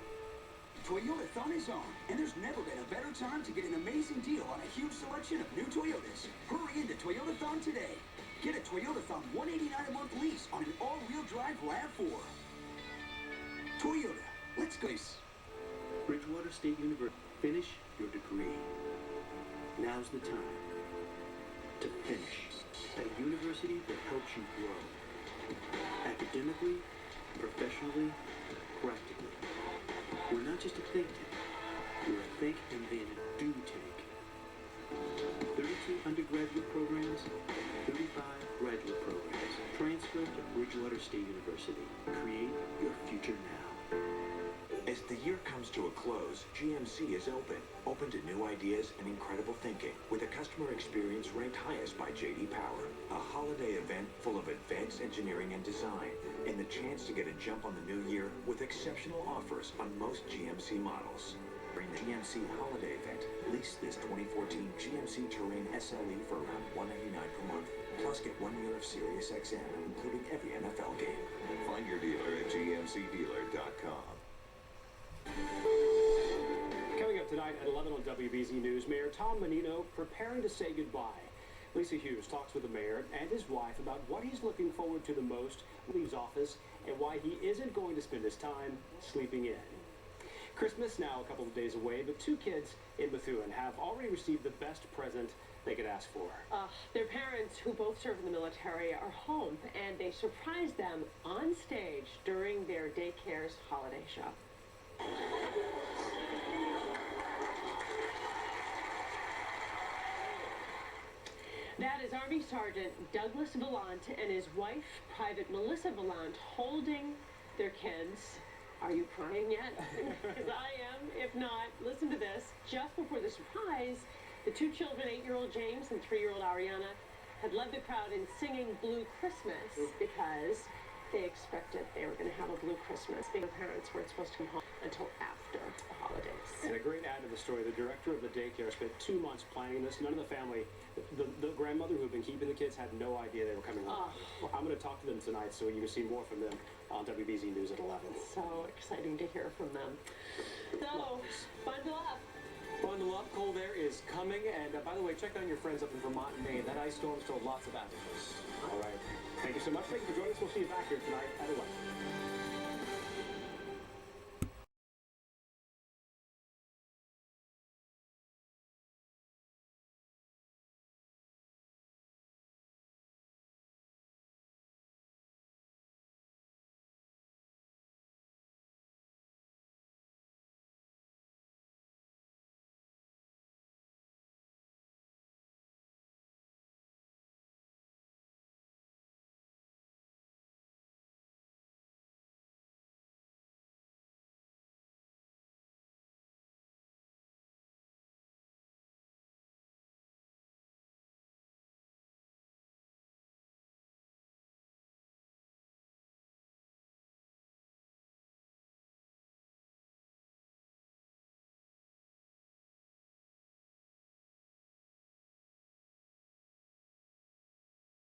Toyotathon is on, and there's never been a better time to get an amazing deal on a huge selection of new Toyotas. Hurry into Toyotathon today. Get a Toyotathon $189 a month lease on an all-wheel drive RAV4. Toyota, let's go. Bridgewater State University. Finish your degree. Now's the time to finish at a university that helps you grow. Academically, professionally, practically. We're not just a think tank. We're a think and then do tank. 32 undergraduate programs, 35 graduate programs. Transfer to Bridgewater State University. Create your future now. As the year comes to a close, GMC is open to new ideas and incredible thinking, with a customer experience ranked highest by J.D. Power. A holiday event full of advanced engineering and design, and the chance to get a jump on the new year with exceptional offers on most GMC models. During the GMC holiday event, lease this 2014 GMC Terrain SLE for around $199 per month. Plus get 1 year of Sirius XM, including every NFL game. Find your dealer at gmcdealer.com. Coming up tonight at 11 on WBZ News, Mayor Tom Menino preparing to say goodbye. Lisa Hughes talks with the mayor and his wife about what he's looking forward to the most when he leaves office and why he isn't going to spend his time sleeping in. Christmas now a couple of days away, but two kids in Methuen have already received the best present they could ask for. Their parents, who both serve in the military, are home, and they surprised them on stage during their daycare's holiday show. That is Army Sergeant Douglas Vallant and his wife, Private Melissa Vallant, holding their kids. Are you crying yet? Because I am. If not, listen to this. Just before the surprise, the two children, 8-year-old James and 3-year-old Ariana, had led the crowd in singing Blue Christmas because they expected they were going to have a blue Christmas. Their parents weren't supposed to come home until after the holidays. And a great add to the story, the director of the daycare spent 2 months planning this. None of the family, the grandmother who had been keeping the kids had no idea they were coming home. Well, I'm going to talk to them tonight so you can see more from them on WBZ News at 11. So exciting to hear from them. So, bundle up. Bundle up, cold air is coming. And by the way, check on your friends up in Vermont and Maine. That ice storm still lots of aftershocks. All right. Thank you so much. Thank you for joining us. We'll see you back here tonight at 11.